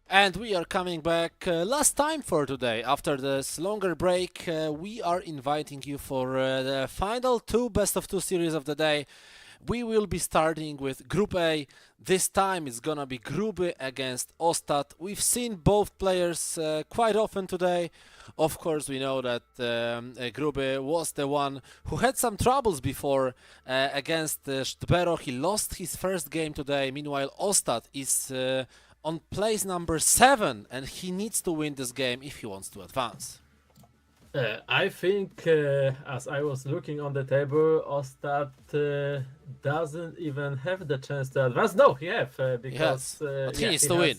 And we are coming back last time for today. After this longer break, we are inviting you for the final two best of two series of the day. We will be starting with Group A. This time it's gonna be Gruby against Ostat. We've seen both players quite often today. Of course, we know that Gruby was the one who had some troubles before against ssztbero. He lost his first game today. Meanwhile, Ostat is on place number 7 and he needs to win this game if he wants to advance. I think, as I was looking on the table, Ostat doesn't even have the chance to advance. No, he have because But he yeah, needs to win.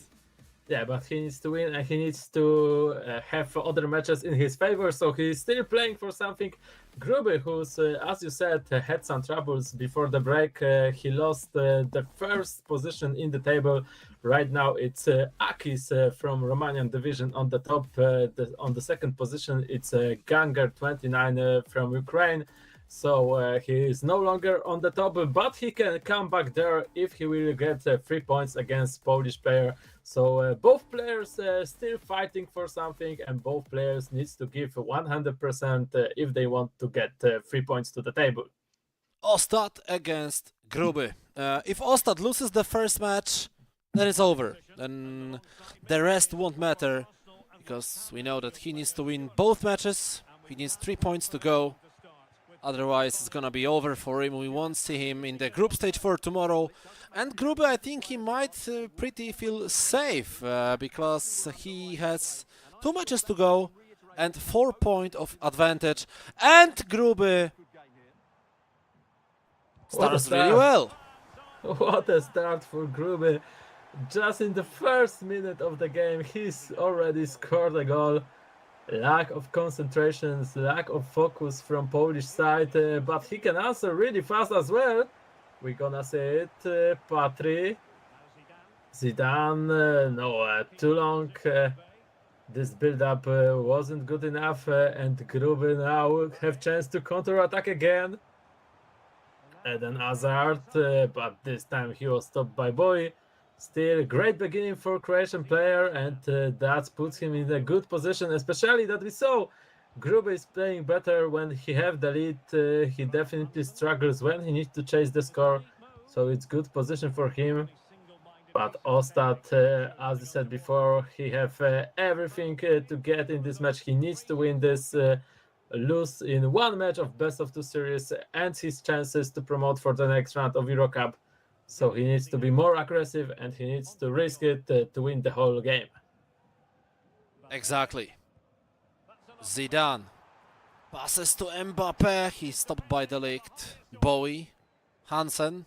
Yeah, but he needs to win and he needs to have other matches in his favor. So he's still playing for something. Gruby, who's, as you said, had some troubles before the break. He lost the first position in the table. Right now, it's AKEEZ from Romanian division on the top. On the second position, it's Ganger 29 from Ukraine. So he is no longer on the top, but he can come back there if he will get 3 points against Polish player. So both players still fighting for something, and both players needs to give 100% if they want to get 3 points to the table. Ostat against Gruby. If Ostat loses the first match, then it's over. Then the rest won't matter because we know that he needs to win both matches. He needs 3 points to go. Otherwise, it's gonna be over for him. We won't see him in the group stage for tomorrow. And Gruby, I think he might pretty feel safe because he has 2 matches to go and 4 points of advantage. And Gruby starts really well. What a start for Gruby. Just in the first minute of the game, he's already scored a goal. Lack of concentration, lack of focus from Polish side, but he can answer really fast as well. We're gonna say it, Patry. Zidane, no, too long. This build-up wasn't good enough, and Gruby now have chance to counter-attack again. And then Hazard, but this time he was stopped by Boy. Still, great beginning for Croatian player, and that puts him in a good position, especially that we saw Gruby is playing better when he have the lead. He definitely struggles when he needs to chase the score, so it's good position for him. But Ostat, as I said before, he have everything to get in this match. He needs to win this. Lose in one match of best of two series ends his chances to promote for the next round of EuroCup. So he needs to be more aggressive and he needs to risk it to win the whole game. Exactly. Zidane passes to Mbappe. He's stopped by the Ligt. Bowie, Hansen.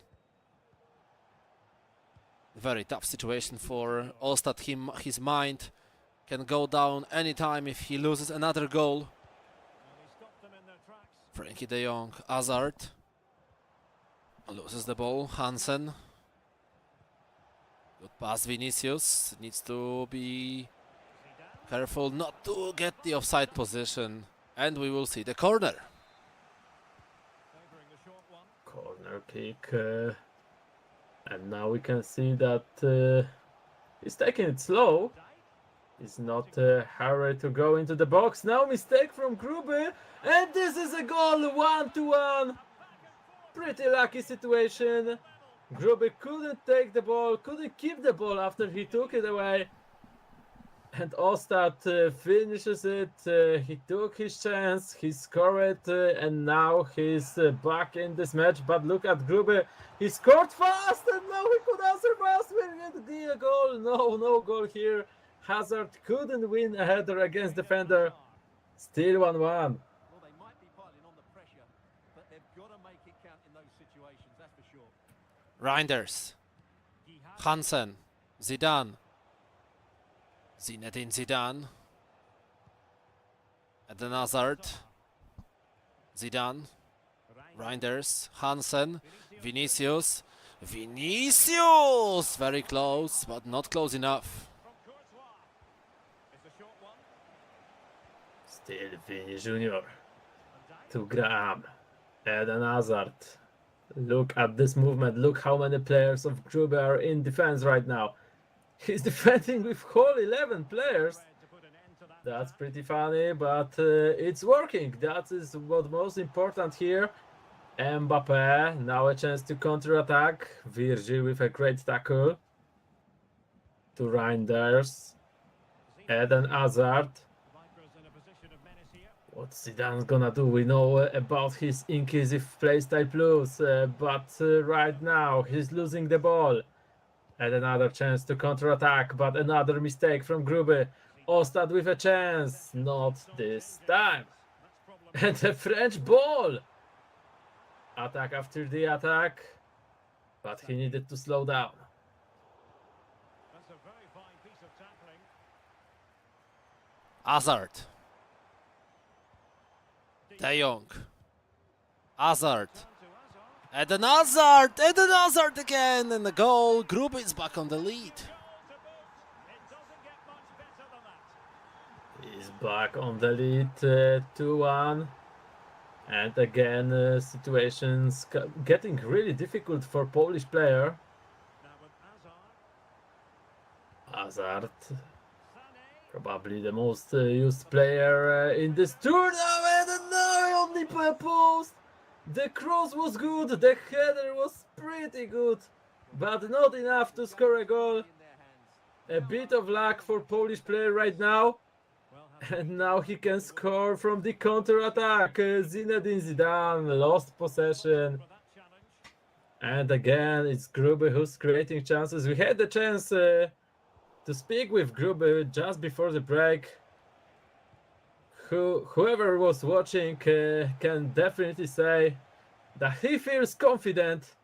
Very tough situation for Ostat. His mind can go down anytime if he loses another goal. Frankie de Jong, Hazard. Loses the ball, Hansen. Good pass, Vinicius. Needs to be careful not to get the offside position. And we will see the corner. Corner kick. And now we can see that he's taking it slow. He's not hurry to go into the box. Now mistake from Gruby. And this is a goal, 1-1. Pretty lucky situation. Gruby couldn't take the ball, couldn't keep the ball after he took it away. And Ostat finishes it. He took his chance, he scored it, and now he's back in this match. But look at Gruby. He scored fast, and now he could answer fast. Will it be a goal? No goal here. Hazard couldn't win a header against defender. Still 1-1. Reinders, Hansen, Zidane, Zinedine Zidane, Eden Hazard, Zidane, Reinders, Hansen, Vinicius, very close, but not close enough. Still Vini Junior to Graham, Eden Hazard. Look at this movement. Look how many players of Gruby are in defense right now. He's defending with whole 11 players. That's pretty funny, but it's working. That is what most important here. Mbappe, now a chance to counter-attack. Virgil with a great tackle. To Reinders. Eden Hazard. What's Zidane gonna do? We know about his inquisitive playstyle plus, but right now he's losing the ball. And another chance to counter-attack, but another mistake from Gruby. Ostat with a chance, not this time. And a French ball. Attack after the attack, but he needed to slow down. Hazard. De Jong. Hazard. Eden Hazard! Eden Hazard again! And the goal. Gruby is back on the lead. He's back on the lead, 2-1. And again, situations getting really difficult for Polish player. Hazard. Probably the most used player in this tournament. And now only per post. The cross was good, the header was pretty good, but not enough to score a goal. A bit of luck for Polish player right now. And now he can score from the counter-attack. Zinedine Zidane lost possession. And again, it's Gruby who's creating chances. We had the chance to speak with Gruby just before the break. Whoever was watching can definitely say that he feels confident.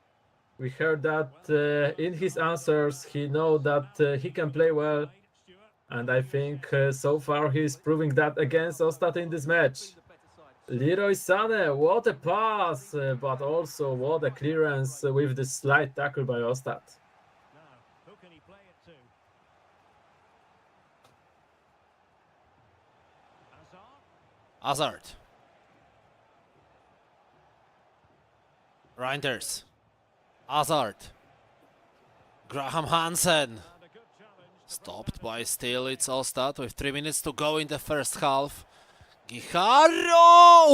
We heard that in his answers. He knows that he can play well. And I think so far he's proving that against Ostat in this match. Leroy Sané, what a pass, but also what a clearance with the slight tackle by Ostat. Hazard. Reinders. Hazard. Graham Hansen. Stopped by still it's Ostat with 3 minutes to go in the first half. Guijarro!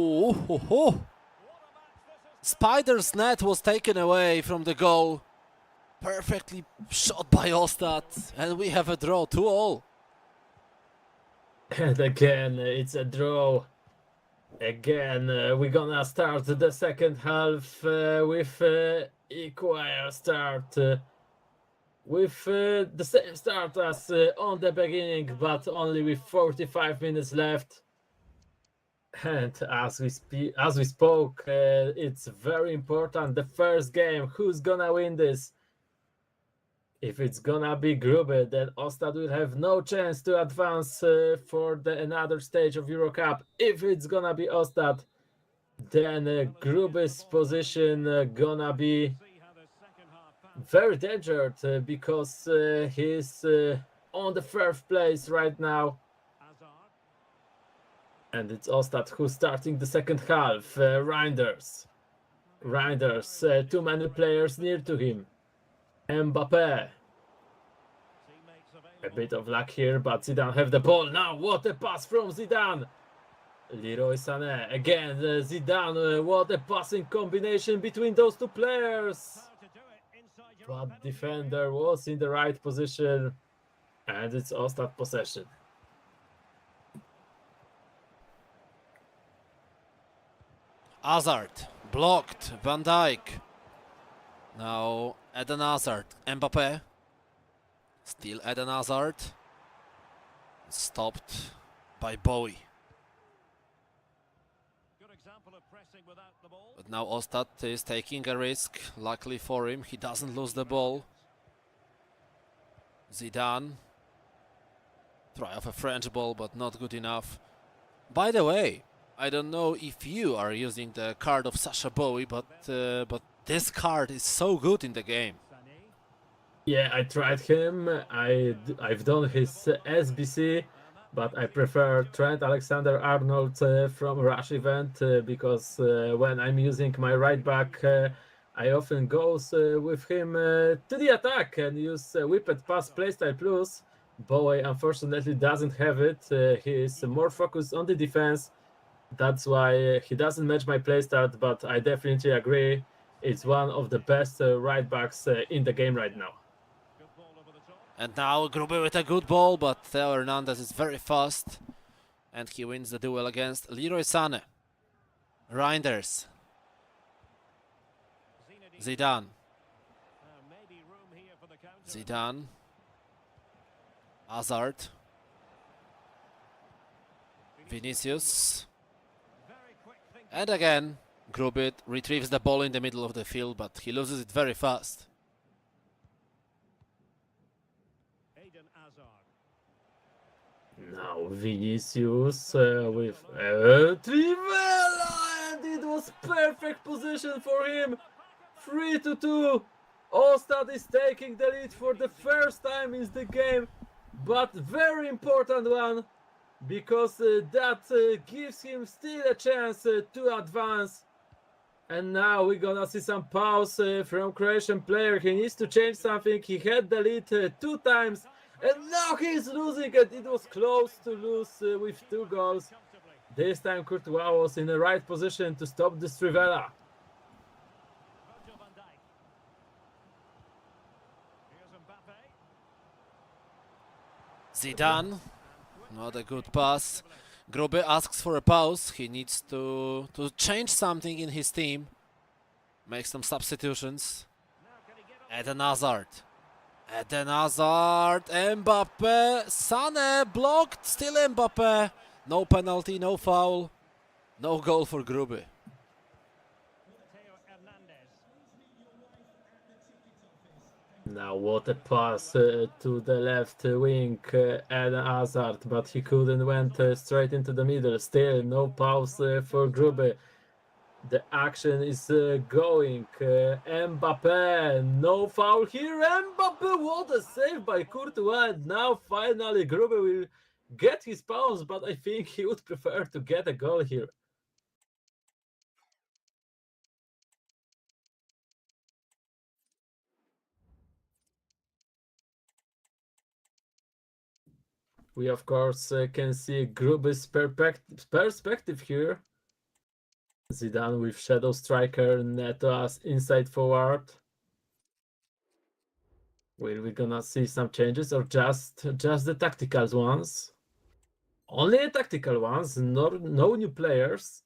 Ooh! Spider's net was taken away from the goal. Perfectly shot by Ostat. And we have a draw, 2-2. And again, it's a draw. Again, we're gonna start the second half with equal start. With the same start as on the beginning, but only with 45 minutes left. And as we spoke, it's very important. The first game, who's gonna win this? If it's gonna be Gruby, then Ostat will have no chance to advance for another stage of EuroCup. If it's gonna be Ostat, then Gruby's position gonna be very dangerous because he's on the first place right now. And it's Ostat who's starting the second half. Reinders, too many players near to him. Mbappe. A bit of luck here, but Zidane have the ball now. What a pass from Zidane. Leroy Sané. Again, Zidane. What a passing combination between those two players. But defender was in the right position. And it's Ostat possession. Hazard. Blocked. Van Dijk. Now Eden Hazard. Mbappe. Still Eden Hazard. Stopped by Bowie. But now Ostat is taking a risk. Luckily for him, he doesn't lose the ball. Zidane. Try off a French ball, but not good enough. By the way, I don't know if you are using the card of Sasha Bowie, but this card is so good in the game. Yeah, I tried him. I've done his SBC, but I prefer Trent Alexander-Arnold from Rush event because when I'm using my right back I often goes with him to the attack and use whipped pass playstyle plus. Bowie unfortunately doesn't have it. He is more focused on the defense. That's why he doesn't match my playstyle, but I definitely agree. It's one of the best right backs in the game right now. And now Gruby with a good ball, but Theo Hernandez is very fast. And he wins the duel against Leroy Sané. Reinders. Zidane. Zidane. Hazard. Vinicius. And again, Gruby retrieves the ball in the middle of the field, but he loses it very fast. Now Vinicius with Trivela, and it was perfect position for him. 3-2. Ostat is taking the lead for the first time in the game, but very important one, because that gives him still a chance to advance. And now we're gonna see some pause from Croatian player. He needs to change something. He had the lead 2 times, and now he's losing it. It was close to lose with 2 goals. This time Courtois was in the right position to stop this Trivela. Zidane, not a good pass. Gruby asks for a pause. He needs to change something in his team. Make some substitutions. Eden Hazard. Eden Hazard. Mbappe. Sané blocked. Still Mbappe. No penalty, no foul. No goal for Gruby. Now what a pass to the left wing, Eden Hazard, but he couldn't, went straight into the middle. Still no pause for Gruby. The action is going. Mbappe, no foul here. Mbappe, what a save by Courtois. And now finally Gruby will get his pause, but I think he would prefer to get a goal here. We of course can see Gruby's perspective here. Zidane with shadow striker, Neto as inside forward. We're gonna see some changes, or just the tactical ones? Only the tactical ones, no new players.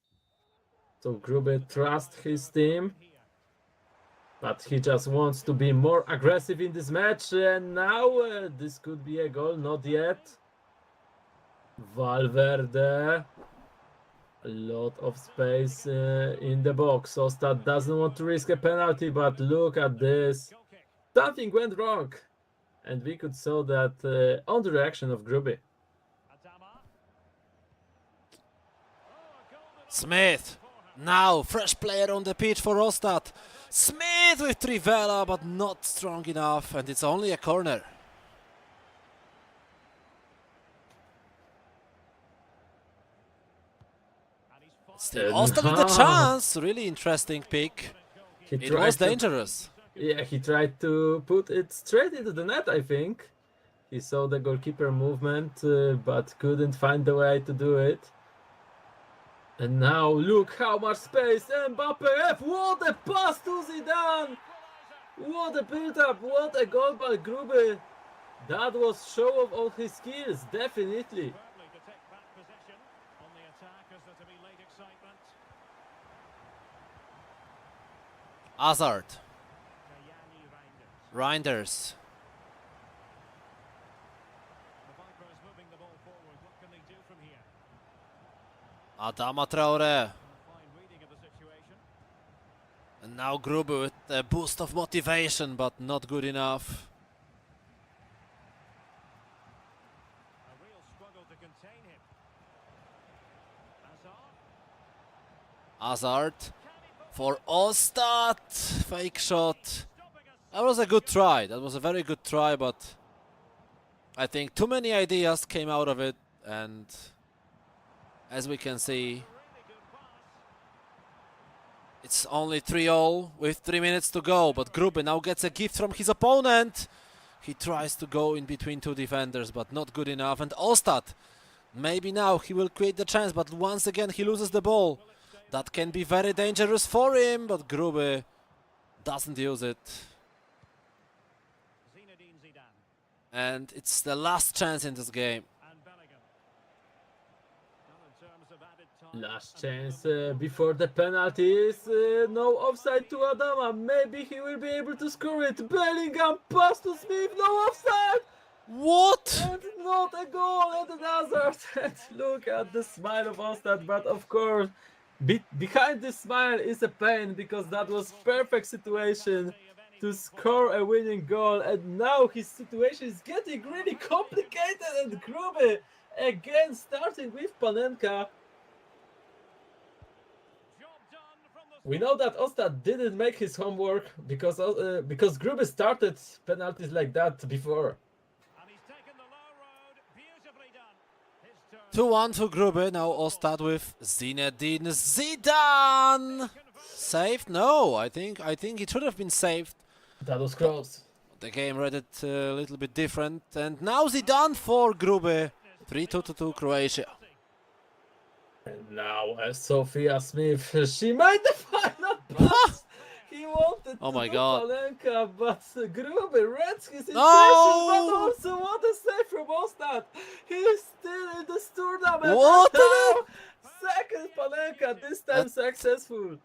So Gruby trusts his team, but he just wants to be more aggressive in this match. And now this could be a goal, not yet. Valverde. A lot of space in the box. Ostat doesn't want to risk a penalty, but look at this. Something went wrong. And we could saw that on the reaction of Gruby. Smith. Now, fresh player on the pitch for Ostat. Smith with Trivela, but not strong enough, and it's only a corner. Still, Ostat with the chance. Really interesting pick. It was dangerous. Yeah, he tried to put it straight into the net, I think. He saw the goalkeeper movement, but couldn't find the way to do it. And now look how much space. Mbappe, what a pass to Zidane! What a build-up, what a goal by Gruby. That was show of all his skills, definitely. Hazard. Reinders. Adama Traore. And now Gruby with a boost of motivation, but not good enough. Hazard for Ostat. Fake shot. That was a good try. That was a very good try, but I think too many ideas came out of it, and as we can see, It's only 3-0 with 3 minutes to go, but Gruby now gets a gift from his opponent. He tries to go in between two defenders, but not good enough. And Ostat, maybe now he will create the chance, but once again he loses the ball. That can be very dangerous for him, but Gruby doesn't use it. And it's the last chance in this game. Last chance before the penalties. No offside to Adama. Maybe he will be able to score it. Bellingham pass to Smith. No offside. What? And not a goal at another. And look at the smile of Ostat. But of course, behind this smile is a pain, because that was perfect situation to score a winning goal. And now his situation is getting really complicated. And Gruby again starting with Panenka. We know that Ostat didn't make his homework because Gruby started penalties like that before. 2-1 to Gruby. Now Ostat with Zinedine Zidane. Saved? No, I think it should have been saved. That was close. The game read it a little bit different. And now Zidane for Gruby. 3-2 to Croatia. And now Sophia Smith, she made the final pass. He wanted Oh my to God. Panenka, but Gruby reads his intention. No! But also, what a save from Ostat. He's still in this tournament. What? And now, second Panenka, this time successful.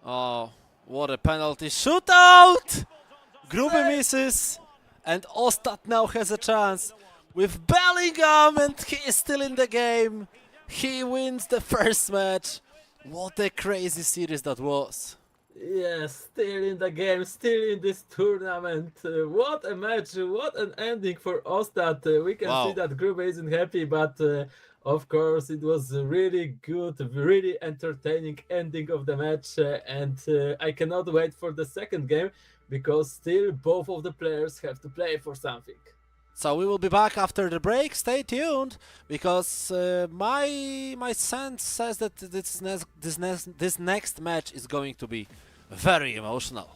Oh, what a penalty shootout! Gruby misses, and Ostat now has a chance with Bellingham, and he is still in the game. He wins the first match. What a crazy series that was. Yes, still in the game, still in this tournament. What a match, what an ending for Ostat. We can Wow. see that Gruby isn't happy, but of course it was a really good, really entertaining ending of the match. And I cannot wait for the second game, because still both of the players have to play for something. So we will be back after the break. Stay tuned, because my sense says that this next match is going to be very emotional.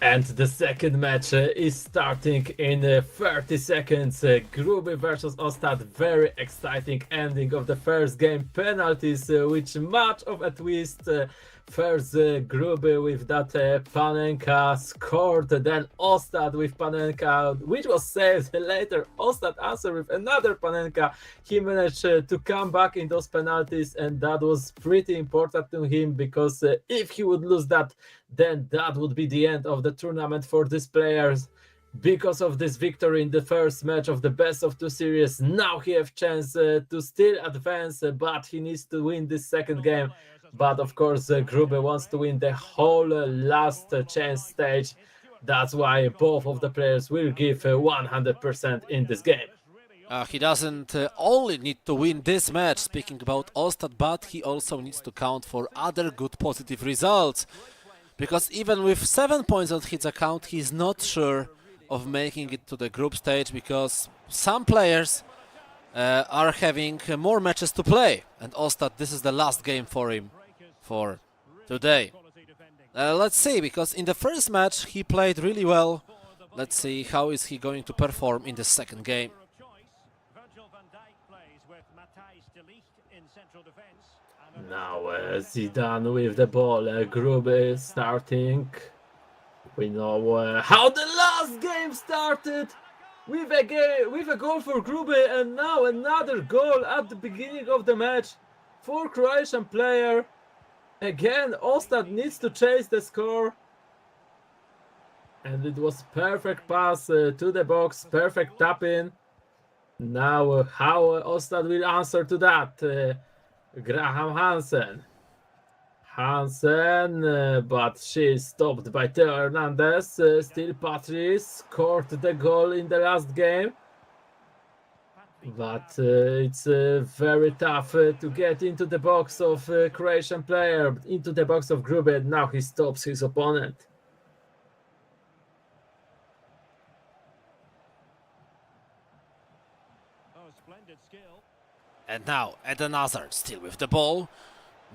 And the second match is starting in 30 seconds. Gruby versus Ostat. Very exciting ending of the first game. Penalties, which much of a twist. First Gruby with that Panenka scored, then Ostat with Panenka, which was saved. Later Ostat answered with another Panenka. He managed to come back in those penalties, and that was pretty important to him, because if he would lose that, then that would be the end of the tournament for these players. Because of this victory in the first match of the best of two series, now he has chance to still advance, but he needs to win this second game. But of course, Gruby wants to win the whole last chance stage. That's why both of the players will give 100% in this game. He doesn't only need to win this match, speaking about Ostat, but he also needs to count for other good positive results. Because even with 7 points on his account, he's not sure of making it to the group stage, because some players are having more matches to play. And Ostat, this is the last game for him for today. Let's see, because in the first match he played really well. Let's see how is he going to perform in the second game. Now Zidane with the ball, Gruby starting. We know how the last game started with a goal for Gruby, and now another goal at the beginning of the match for Croatian player. Again, Ostat needs to chase the score, and it was perfect pass to the box, perfect tap in. Now how Ostat will answer to that? Graham Hansen, but she is stopped by Theo Hernandez. Still Patrice scored the goal in the last game. But it's very tough to get into the box of Croatian player, into the box of Gruby, and now he stops his opponent. And now Eden Hazard still with the ball.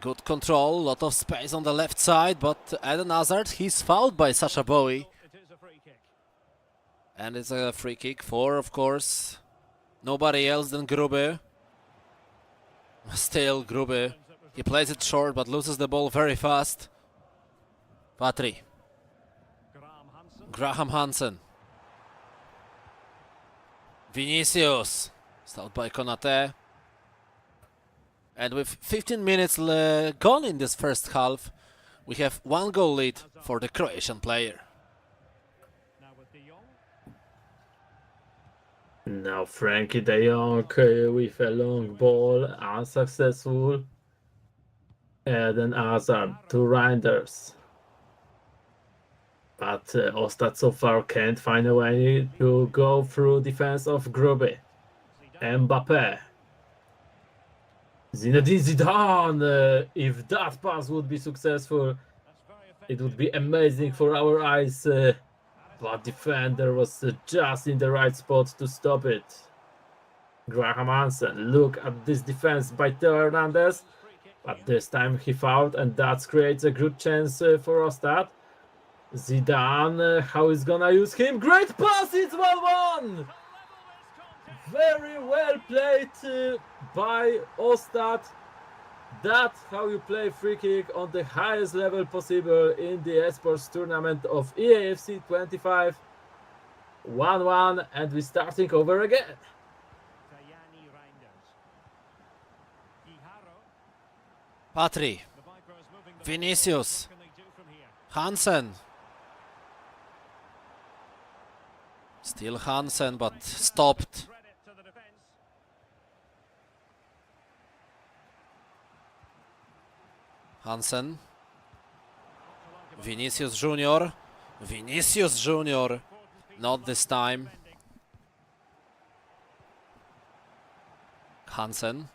Good control, lot of space on the left side, but Eden Hazard, he's fouled by Sasha Bowie. And it's a free kick for, of course, nobody else than Gruby. Still Gruby. He plays it short but loses the ball very fast. Patri. Graham Hansen. Vinicius. Stopped by Konate. And with 15 minutes gone in this first half, we have 1 goal lead for the Croatian player. Now Frankie de Jong with a long ball, unsuccessful. Eden Hazard to Reinders. But Ostat so far can't find a way to go through defense of Gruby. Mbappe. Zinedine Zidane, if that pass would be successful, it would be amazing for our eyes, but defender was just in the right spot to stop it. Graham Hansen, look at this defense by Theo Hernandez, but this time he fouled, and that creates a good chance for Ostat. Zidane, how is gonna use him? Great pass, it's 1-1! Very well played by Ostat. That's how you play free kick on the highest level possible in the esports tournament of EAFC 25. 1-1, and we're starting over again. Patri. Vinicius. Hansen. Still Hansen, but stopped. Hansen. Vinicius Junior. Vinicius Junior. Not this time. Hansen.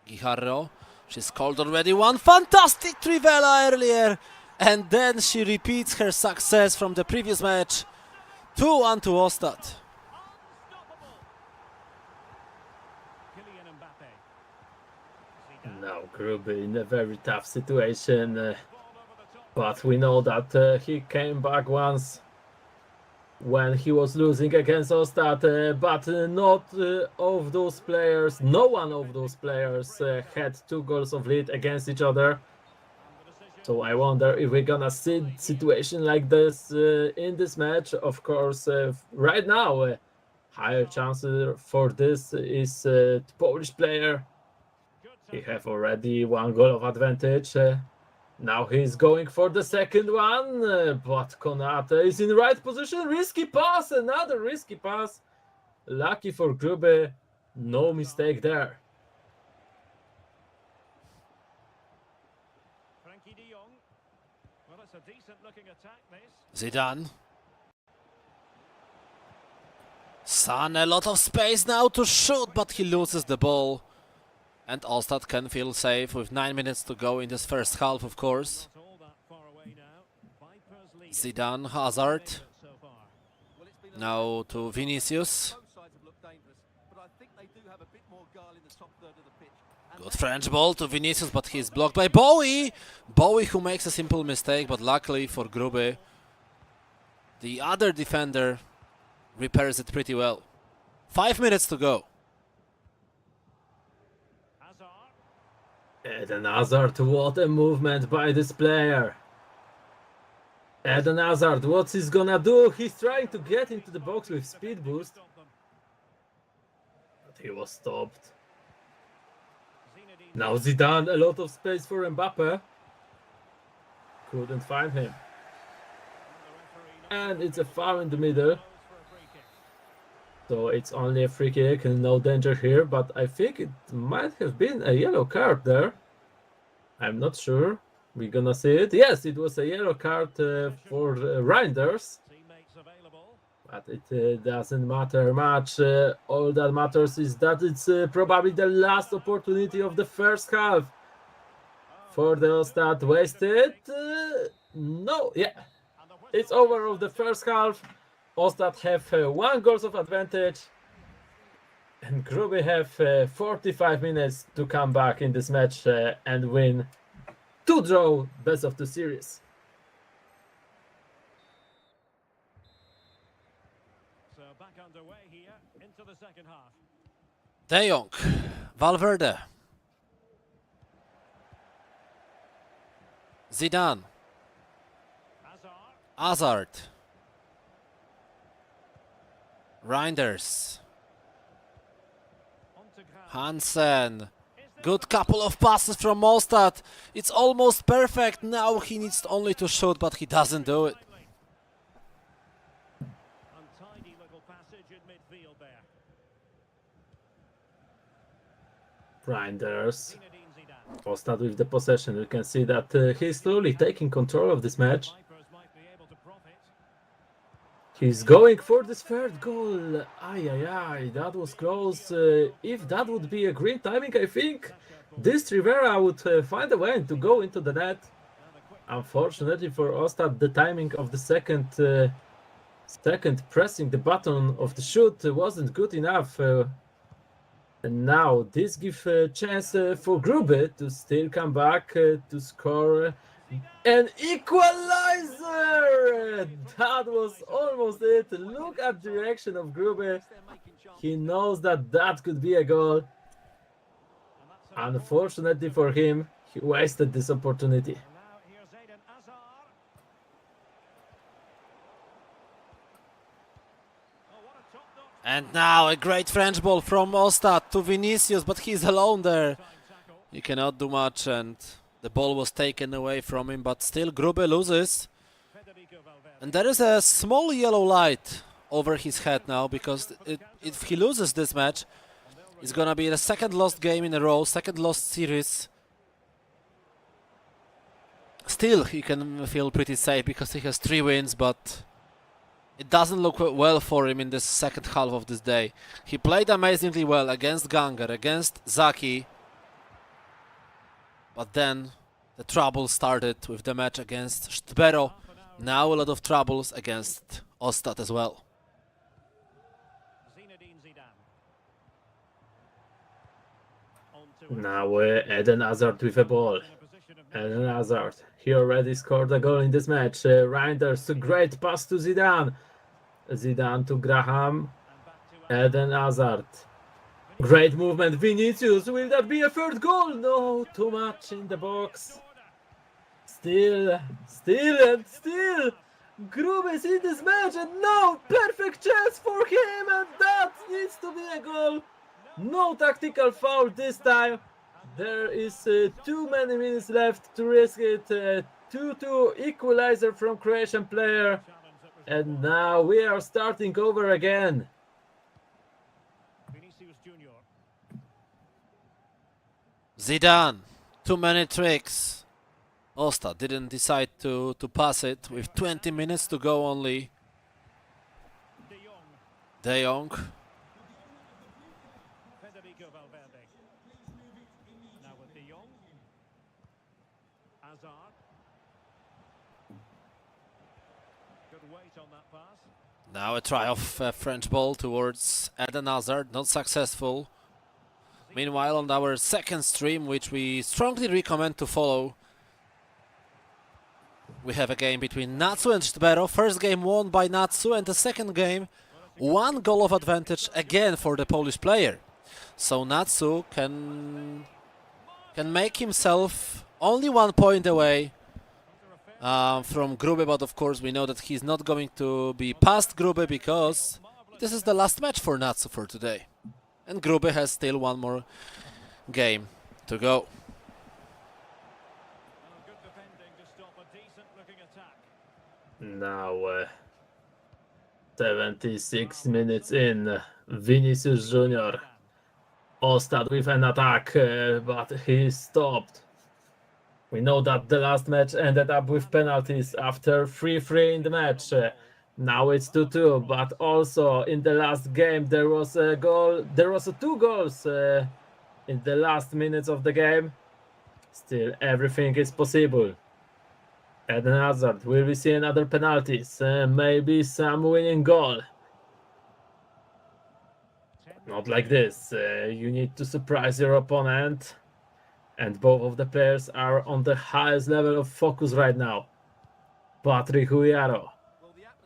Guijarro. She scored already one fantastic Trivela earlier. And then she repeats her success from the previous match. 2-1 to Ostat. Now Gruby in a very tough situation. But we know that he came back once when he was losing against Ostat, but not of those players. No one of those players had 2 goals of lead against each other. So I wonder if we're gonna see situation like this in this match. Of course, right now, higher chances for this is the Polish player. He have already 1 goal of advantage. Now he's going for the second one, but Konate is in the right position. Risky pass, another risky pass. Lucky for Gruby, no mistake there. Zidane. Son, a lot of space now to shoot, but he loses the ball. And Ostat can feel safe with 9 minutes to go in this first half, of course. Zidane, Hazard. Now to Vinicius. Good French ball to Vinicius, but he's blocked by Bowie. Bowie who makes a simple mistake, but luckily for Gruby, the other defender repairs it pretty well. 5 minutes to go. Eden Hazard, what a movement by this player. Eden Hazard, what's he gonna do? He's trying to get into the box with speed boost. But he was stopped. Now Zidane, a lot of space for Mbappe. Couldn't find him. And it's a foul in the middle. So it's only a free kick and no danger here, but I think it might have been a yellow card there. I'm not sure. We're gonna see it. Yes, it was a yellow card for Reinders. But it doesn't matter much. All that matters is that it's probably the last opportunity of the first half. For the Ostat wasted. No, yeah. It's over of the first half. Ostat have 1 goal of advantage, and Gruby have 45 minutes to come back in this match and win 2 draw best of 2 series. So back underway here into the second half. De Jong, Valverde, Zidane, Hazard, Reinders, Hansen. Good couple of passes from Ostat. It's almost perfect. Now he needs only to shoot, but he doesn't do it. Untidy little passage in midfield there. Reinders. Ostat with the possession. You can see that he's slowly taking control of this match. He's going for this third goal. Ay, that was close. If that would be a great timing, I think this Rivera would find a way to go into the net. Unfortunately for Ostat, the timing of the second pressing the button of the shoot wasn't good enough. And now this gives a chance for Gruby to still come back to score an equalizer. That was almost it. Look at the reaction of Gruby. He knows that that could be a goal. Unfortunately for him, he wasted this opportunity. And now a great French ball from Ostat to Vinicius, but he's alone there. He cannot do much, and the ball was taken away from him, but still Gruby loses. And there is a small yellow light over his head now, because if he loses this match, it's gonna be the second lost game in a row, second lost series. Still, he can feel pretty safe because he has 3 wins, but it doesn't look well for him in this second half of this day. He played amazingly well against Ganger, against Zaki. But then the trouble started with the match against ssztbero. Now a lot of troubles against Ostat as well. Now Eden Hazard with a ball. Eden Hazard, he already scored a goal in this match. Reinders, a great pass to Zidane. Zidane to Graham. Eden Hazard. Great movement, Vinicius. Will that be a third goal? No, too much in the box. Still. Gruby is in this match, and now perfect chance for him, and that needs to be a goal. No tactical foul this time. There is too many minutes left to risk it. 2-2 equalizer from Croatian player, and now we are starting over again. Zidane, too many tricks. Ostat didn't decide to pass it with 20 minutes to go only. De Jong. Now with De Jong. Hazard. Good weight on that pass. Now a try of French ball towards Eden Hazard, not successful. Meanwhile, on our second stream, which we strongly recommend to follow, we have a game between Natsu and ssztbero. First game won by Natsu, and the second game, 1 goal of advantage again for the Polish player. So Natsu can make himself only 1 point away from Gruby, but of course we know that he's not going to be past Gruby because this is the last match for Natsu for today. And Gruby has still 1 more game to go. Good defending to stop a decent-looking attack. Now 76 minutes in, Vinicius Junior. Ostat with an attack, but he stopped. We know that the last match ended up with penalties after 3-3 in the match. Now it's 2-2, but also in the last game there was a goal. There was 2 goals in the last minutes of the game. Still, everything is possible. Eden Hazard, will we see another penalties? Maybe some winning goal. Not like this. You need to surprise your opponent. And both of the players are on the highest level of focus right now. Patrick Huiaro,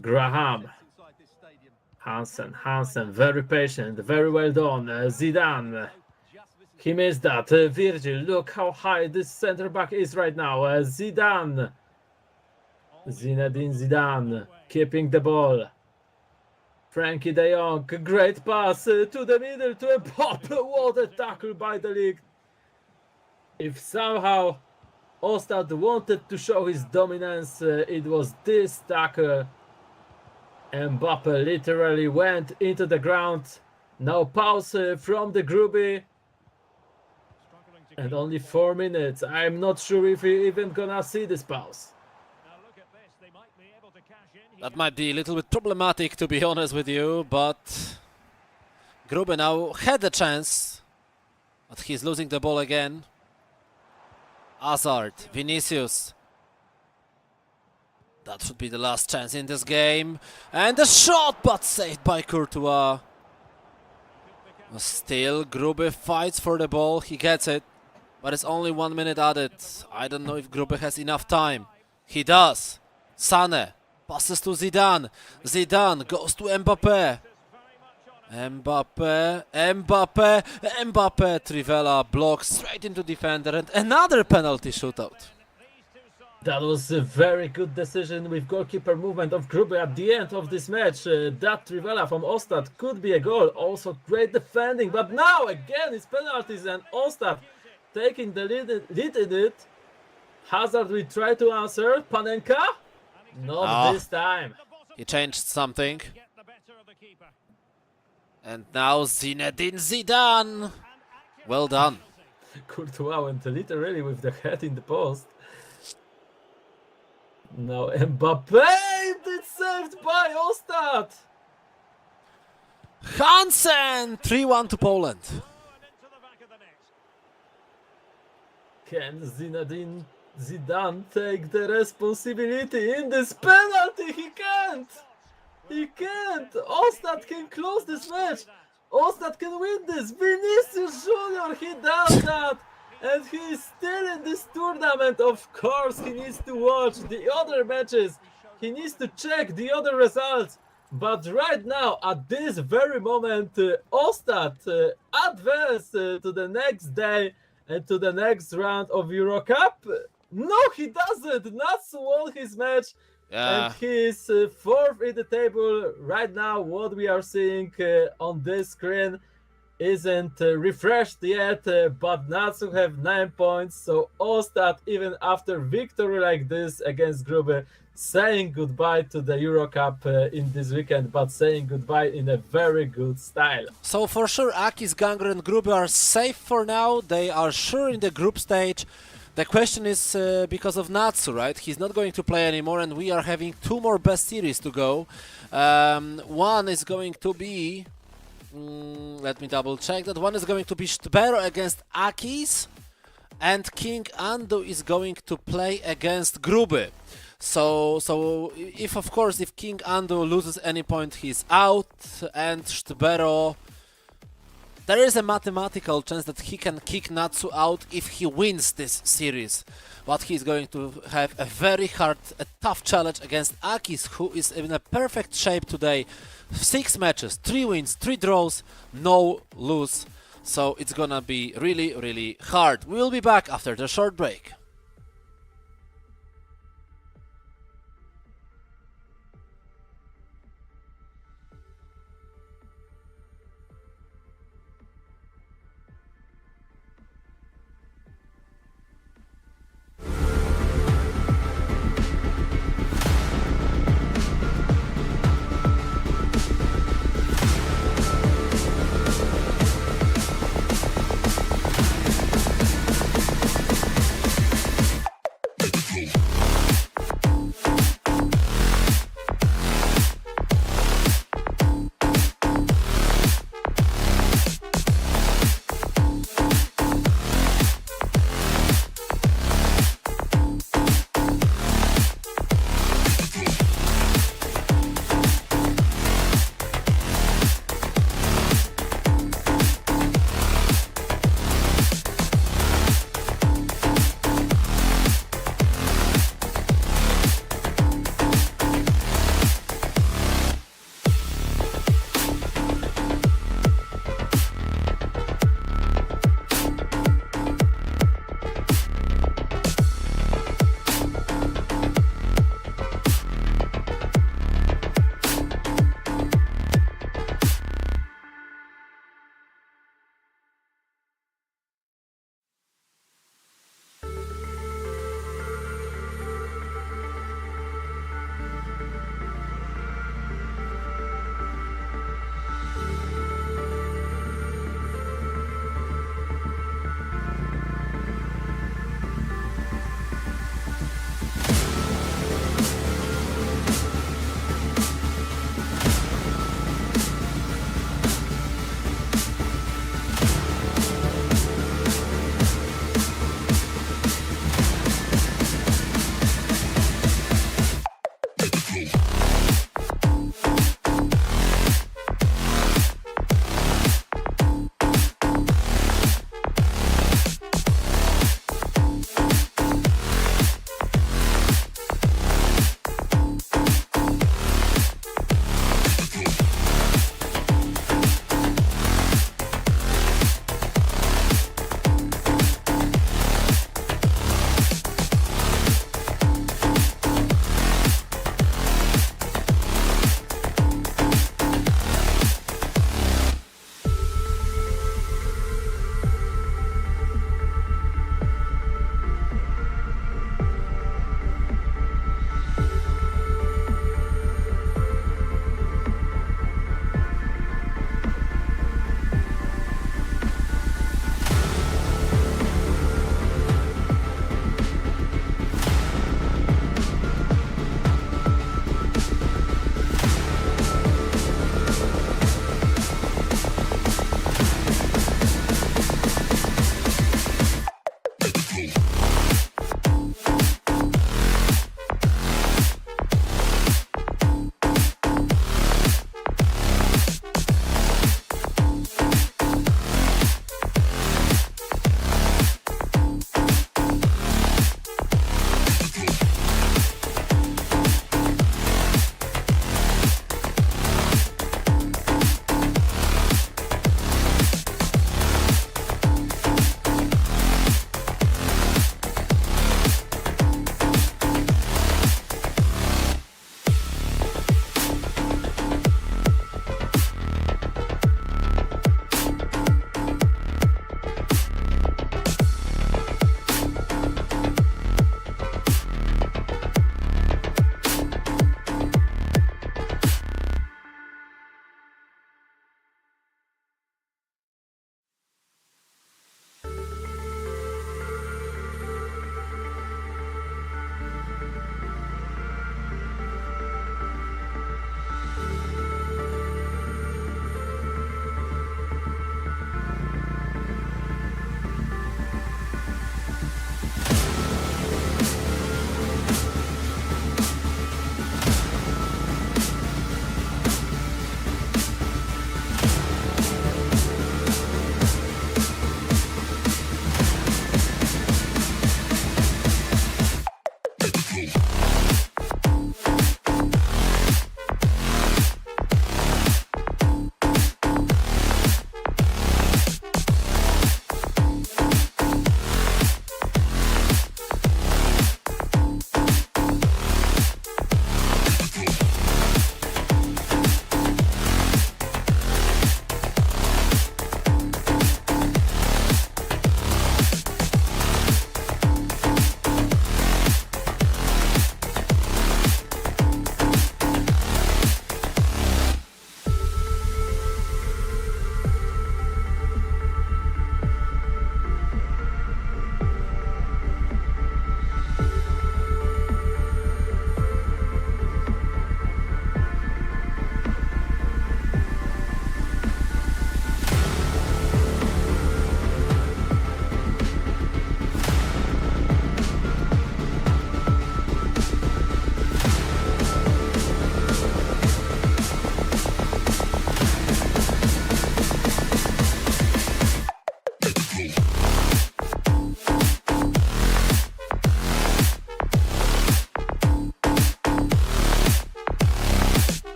Graham, Hansen, very patient, very well done. Zidane, he missed that. Virgil, look how high this center back is right now. Zidane, Zinedine Zidane, keeping the ball. Frankie de Jong, great pass to the middle to Mbappe. What a tackle by the league. If somehow Ostat wanted to show his dominance, it was this tackle. Mbappe literally went into the ground. Now pause from the Gruby. And only 4 minutes. I'm not sure if we're even gonna see this pause. That might be a little bit problematic, to be honest with you, but Gruby now had a chance, but he's losing the ball again. Hazard, Vinicius. That should be the last chance in this game. And the shot, but saved by Courtois. Still, Gruby fights for the ball. He gets it, but it's only 1 minute added. I don't know if Gruby has enough time. He does. Sane passes to Zidane. Zidane goes to Mbappe. Mbappe, Trivela blocks straight into defender, and another penalty shootout. That was a very good decision with goalkeeper movement of Gruby at the end of this match. That Trivela from Ostat could be a goal. Also great defending, but now again it's penalties and Ostat taking the lead in it. Hazard will try to answer. Panenka? Not this time. He changed something. And now Zinedine Zidane. Well done. Courtois went literally with the head in the post. Now Mbappe, it's saved by Ostat. Hansen, 3-1 to Poland. Can Zinedine Zidane take the responsibility in this penalty? He can't. He can't. Ostat can close this match. Ostat can win this. Vinicius Junior, he does that. And he's still in this tournament. Of course, he needs to watch the other matches. He needs to check the other results. But right now, at this very moment, Ostat advanced to the next day and to the next round of EuroCup. No, he doesn't. Natsu won his match. Yeah. And he is fourth in the table. Right now, what we are seeing on this screen isn't refreshed yet, but Natsu have 9 points. So Ostat, even after victory like this against Gruby, saying goodbye to the EuroCup in this weekend, but saying goodbye in a very good style. So for sure, AKEEZ, Gangre and Gruby are safe for now. They are sure in the group stage. The question is because of Natsu, right? He's not going to play anymore, and we are having 2 more best series to go. One is going to be... let me double check that. One is going to be ssztbero against AKEEZ, and King Andu is going to play against Gruby. So if, of course, if King Andu loses any point, he's out, and ssztbero... There is a mathematical chance that he can kick Natsu out if he wins this series. But he's going to have a very hard, a tough challenge against AKEEZ, who is in a perfect shape today. 6 matches, 3 wins, 3 draws, no lose. So it's gonna be really, really hard. We'll be back after the short break.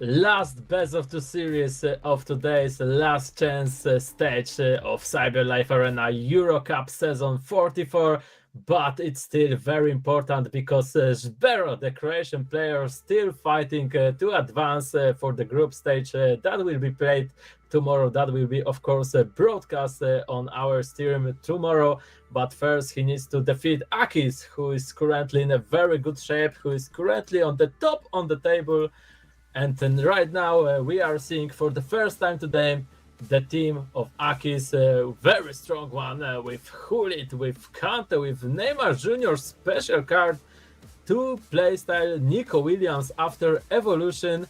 last best of two series of today's last chance stage of CyberLive Arena EuroCup season 44, but it's still very important because ssztbero, the Croatian player, still fighting to advance for the group stage that will be played tomorrow. That will be, of course, broadcast on our stream tomorrow. But first, he needs to defeat AKEEZ, who is currently in a very good shape, who is currently on the top on the table. And then right now, we are seeing for the first time today the team of AKEEZ, very strong one with Hulit, with Kante, with Neymar Jr. special card, two playstyle, Nico Williams after evolution,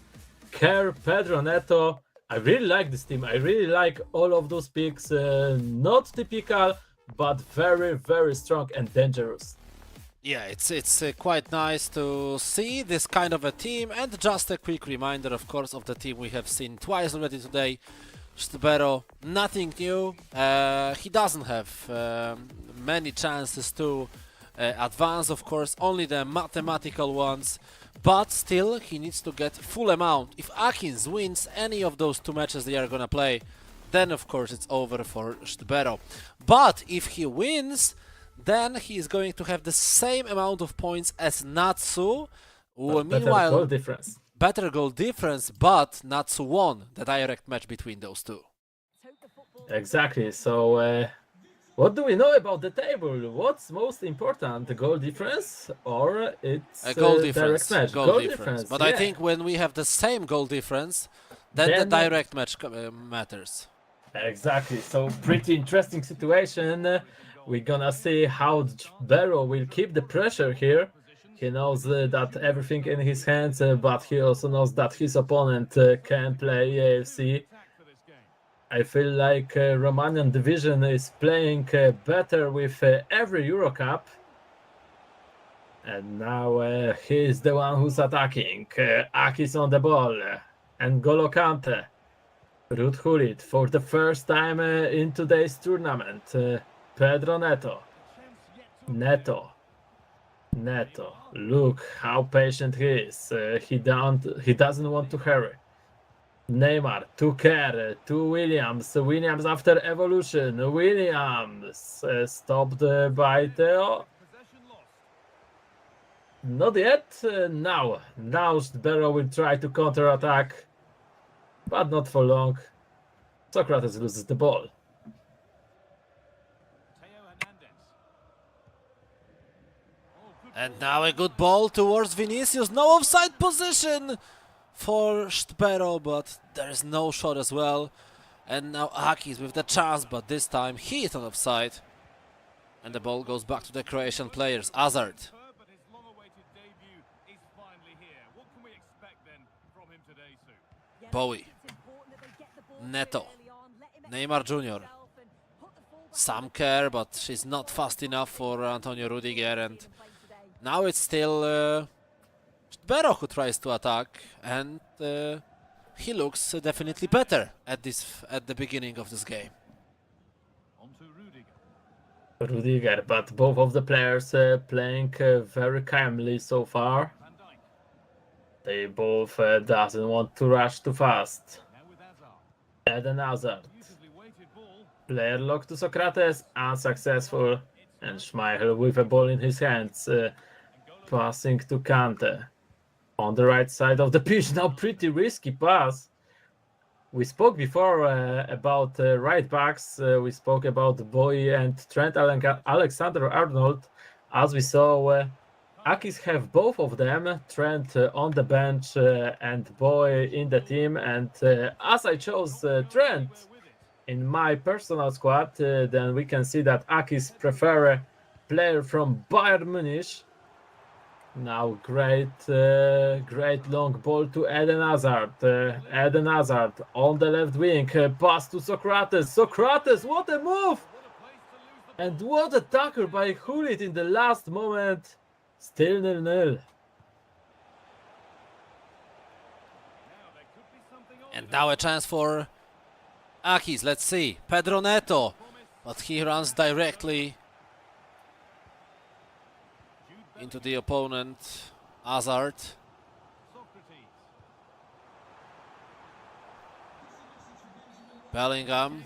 Kerr, Pedro Neto. I really like this team. I really like all of those picks. Not typical, but very, very strong and dangerous. Yeah, it's quite nice to see this kind of a team, and just a quick reminder, of course, of the team we have seen twice already today. ssztbero, nothing new. He doesn't have many chances to advance, of course, only the mathematical ones, but still he needs to get full amount. If AKEEZ wins any of those two matches they are gonna play, then of course it's over for ssztbero. But if he wins, then he is going to have the same amount of points as Natsu. Better goal difference. Better goal difference, but Natsu won the direct match between those two. Exactly. So, what do we know about the table? What's most important, the goal difference or it's A goal difference. direct match? Goal difference. But I yeah. think when we have the same goal difference, then the direct match matters. Exactly. So pretty interesting situation. We're gonna see how ssztbero will keep the pressure here. He knows that everything in his hands, but he also knows that his opponent can play AFC. I feel like Romanian division is playing better with every EuroCup. And now he is the one who's attacking. AKEEZ on the ball. And Golo Kante. Ruud Gullit for the first time in today's tournament. Pedro Neto. Neto. Look how patient he is. He doesn't want to hurry. Neymar to Kerr, to Williams. Williams after evolution. Williams stopped by Theo. Not yet. Now ssztbero will try to counter-attack, but not for long. Socrates loses the ball. And now a good ball towards Vinicius. No offside position for ssztbero, but there is no shot as well. And now AKEEZ with the chance, but this time he is on offside. And the ball goes back to the Croatian players. Hazard. Bowie. Neto. Neymar Jr. Some Kerr, but she's not fast enough for Antonio Rudiger. And now it's still ssztbero who tries to attack, and he looks definitely better at the beginning of this game. Rudiger, but both of the players playing very calmly so far. They both doesn't want to rush too fast. Eden Hazard. Player lock to Socrates, unsuccessful. And Schmeichel with a ball in his hands. Passing to Kante. On the right side of the pitch, now pretty risky pass. We spoke before about right backs. We spoke about Bowie and Trent Alexander-Arnold. As we saw, AKEEZ have both of them, Trent on the bench and Bowie in the team. And as I chose Trent in my personal squad, then we can see that AKEEZ prefer a player from Bayern Munich. Now great long ball to Eden Hazard. Eden Hazard on the left wing. Pass to Socrates. Socrates, what a move! And what a tackle by Gullit in the last moment. Still 0-0. And now a chance for AKEEZ. Let's see. Pedro Neto. But he runs directly into the opponent. Hazard. Bellingham.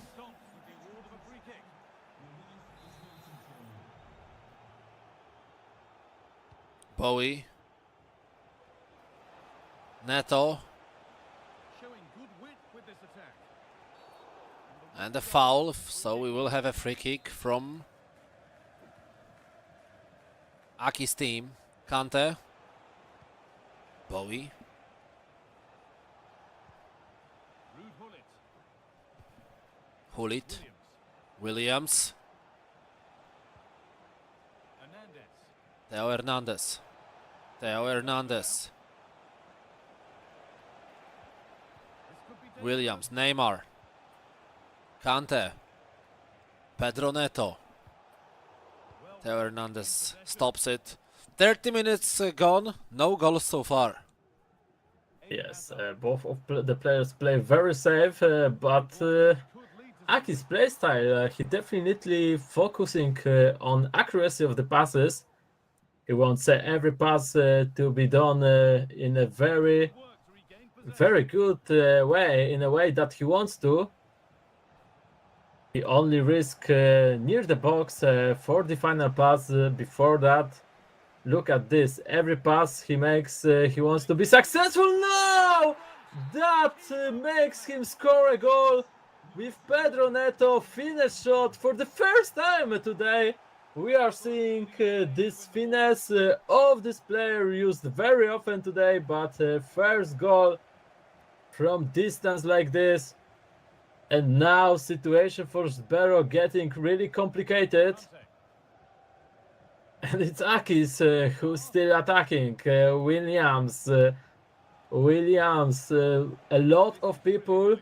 Bowie. Neto. And a foul, so we will have a free kick from AKEEZ team. Kante. Bowie. Hulit. Williams. Theo Hernandez. Theo Hernandez. Williams. Neymar. Kante. Pedro Neto. Theo Hernandez stops it. 30 minutes gone, no goals so far. Yes, both of the players play very safe, but AKEEZ playstyle, he definitely focusing on accuracy of the passes. He wants every pass to be done in a very good way, in a way that he wants to. He only risk near the box for the final pass. Before that, look at this. Every pass he makes, he wants to be successful. No! That makes him score a goal with Pedro Neto. Finish shot for the first time today. We are seeing this finesse of this player used very often today, but first goal from distance like this. And now situation for ssztbero getting really complicated. And it's AKEEZ who's still attacking. Williams. A lot of people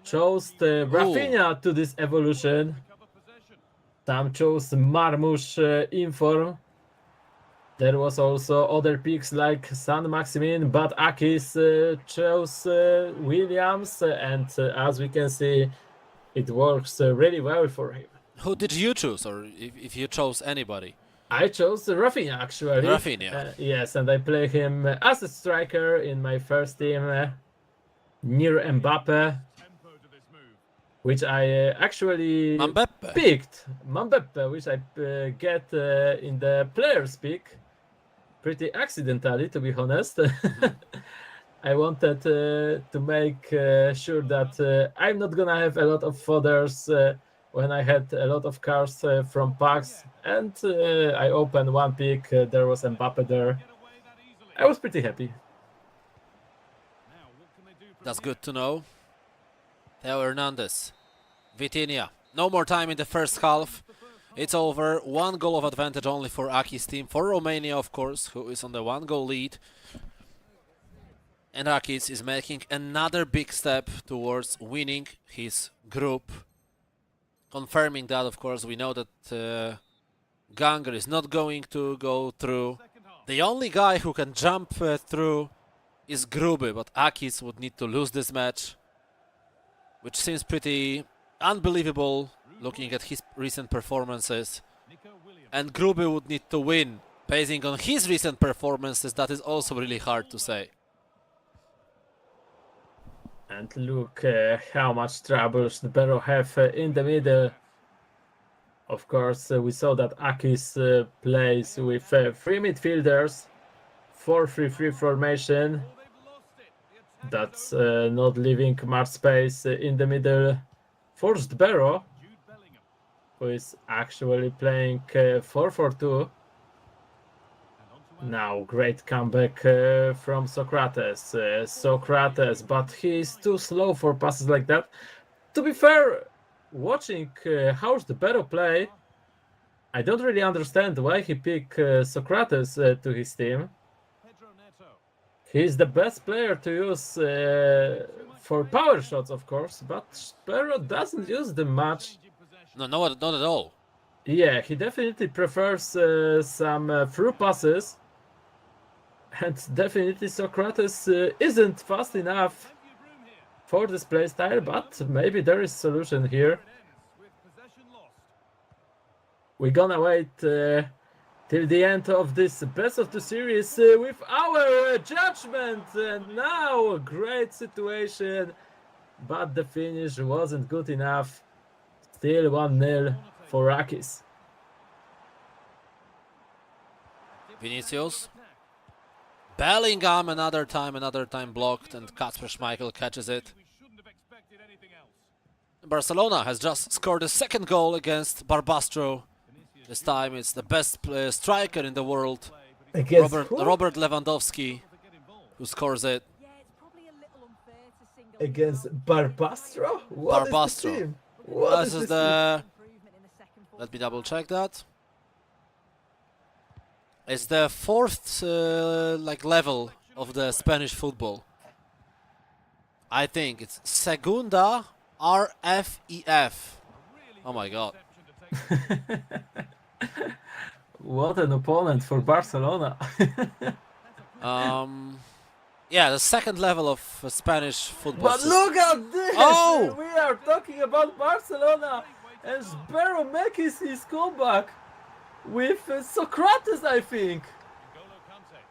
chose Rafinha to this evolution. Some chose Marmush in form. There was also other picks like San Maximin, but AKEEZ chose Williams, and as we can see, it works really well for him. Who did you choose, or if you chose anybody? I chose Rafinha actually. Rafinha. Yes, and I play him as a striker in my first team near Mbappe, which I actually picked. Mbappe, which I get in the players pick. Pretty accidentally, to be honest. I wanted to make sure that I'm not gonna have a lot of fodders when I had a lot of cards from packs, and I opened one pick. There was Mbappe there. I was pretty happy. That's good to know. Theo Hernandez. Vitinha. No more time in the first half. It's over. 1 goal of advantage only for AKEEZ team. For Romania, of course, who is on the 1-goal lead. And AKEEZ is making another big step towards winning his group. Confirming that, of course, we know that Ganger is not going to go through. The only guy who can jump through is Gruby, but AKEEZ would need to lose this match, which seems pretty unbelievable looking at his recent performances. And Gruby would need to win. Basing on his recent performances, that is also really hard to say. And look how much trouble ssztbero have in the middle. Of course, we saw that AKEEZ plays with 3 midfielders, 4-3-3 formation. That's not leaving much space in the middle for ssztbero, who is actually playing 4-4-2. Now, great comeback from Socrates. Socrates, but he is too slow for passes like that. To be fair, watching how ssztbero play, I don't really understand why he picked Socrates to his team. He's the best player to use for power shots, of course, but ssztbero doesn't use them much. No, not at all. Yeah, he definitely prefers some through passes. And definitely Socrates isn't fast enough for this playstyle, but maybe there is a solution here. We're gonna wait till the end of this best of the series with our judgment. And now a great situation but the finish wasn't good enough. Still 1-0 for AKEEZ. Vinicius. Bellingham another time blocked, and Kacper Schmeichel catches it. We shouldn't have expected anything else. Barcelona has just scored a second goal against Barbastro. This time it's the best striker in the world, Against Robert Lewandowski, who scores it. Yeah, it's probably a little unfair to single Against Barbastro? What is Barbastro. the team? What This is this the... improvement in the second full Let me double check that. It's the fourth level of the Spanish football. I think it's Segunda RFEF. Oh my god. team? What an opponent for Barcelona. Yeah, the second level of Spanish football. But look at this! Oh! We are talking about Barcelona, and ssztbero makes his comeback with Socrates, I think.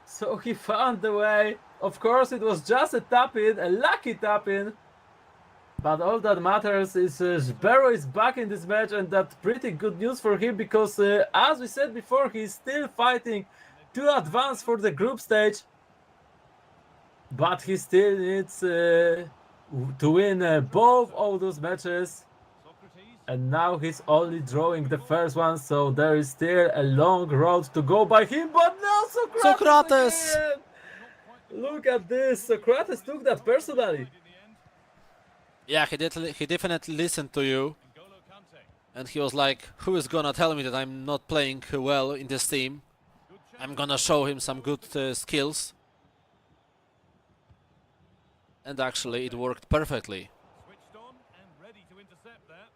So he found the way. Of course, it was just a tap-in, a lucky tap-in. But all that matters is ssztbero is back in this match, and that's pretty good news for him because, as we said before, he's still fighting to advance for the group stage. But he still needs to win both of those matches. And now he's only drawing the first one, so there is still a long road to go by him. But now Socrates! Again! Look at this, Socrates took that personally. Yeah, he definitely listened to you. And he was like, who is gonna tell me that I'm not playing well in this team? I'm gonna show him some good skills. And actually it worked perfectly. Switched on and ready to intercept that.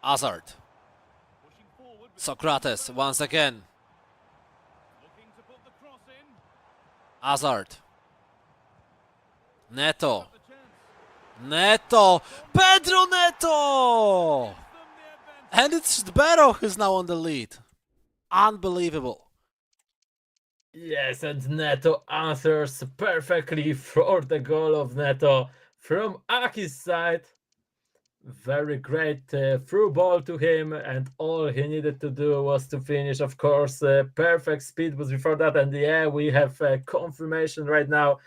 Hazard. Pushing forward. Socrates once again. Looking to put the cross in. Hazard. Neto. The chance. Neto. Pedro Neto! Them the advantage. And it's ssztbero who's now on the lead. Unbelievable. Yes, and Neto answers perfectly for the goal of Neto from AKEEZ side. Very great through ball to him, and all he needed to do was to finish. Of course, perfect speed was before that, and yeah, we have confirmation right now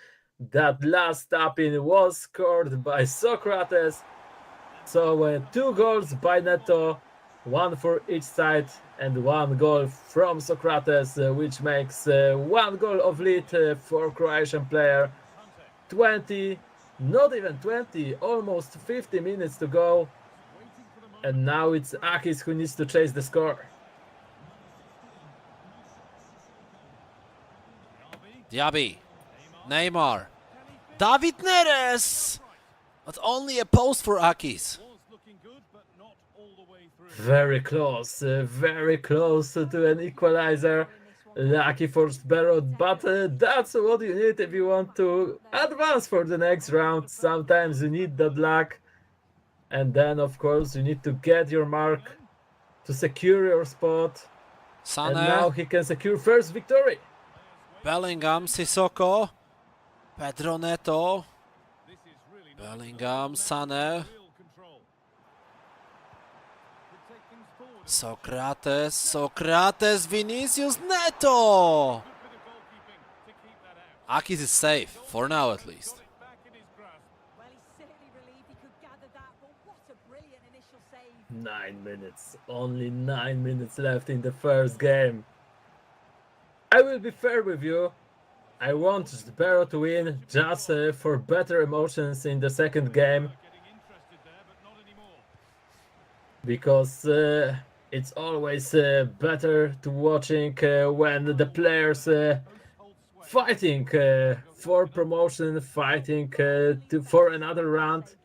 that last tap-in was scored by Socrates. So 2 goals by Neto, 1 for each side, and 1 goal from Socrates, which makes 1 goal of lead for Croatian player. 20, not even 20, almost 50 minutes to go. And now it's AKEEZ who needs to chase the score. Diaby. Neymar. David Neres! But only a post for AKEEZ. Was looking good, but not all the way through. Very close to an equalizer. Lucky for ssztbero, but that's what you need if you want to advance for the next round. Sometimes you need that luck, and then of course you need to get your mark to secure your spot. And now Sané. he can secure first victory. Bellingham. Sissoko. Pedro Neto. This is really not Bellingham. Sané. real control. Could take things forward. Socrates. Socrates. Vinicius. Neto! Good bit of goalkeeping to keep that out. AKEEZ is safe, for now at least. Got it back in his grasp. Well, he's certainly relieved he could gather that, but what a brilliant initial save. 9 minutes, only 9 minutes left in the first game. I will be fair with you. I want ssztbero to win just for better emotions in the second game, Getting interested there, but not anymore. because it's always better to watching when the players fighting for promotion, fighting for another round,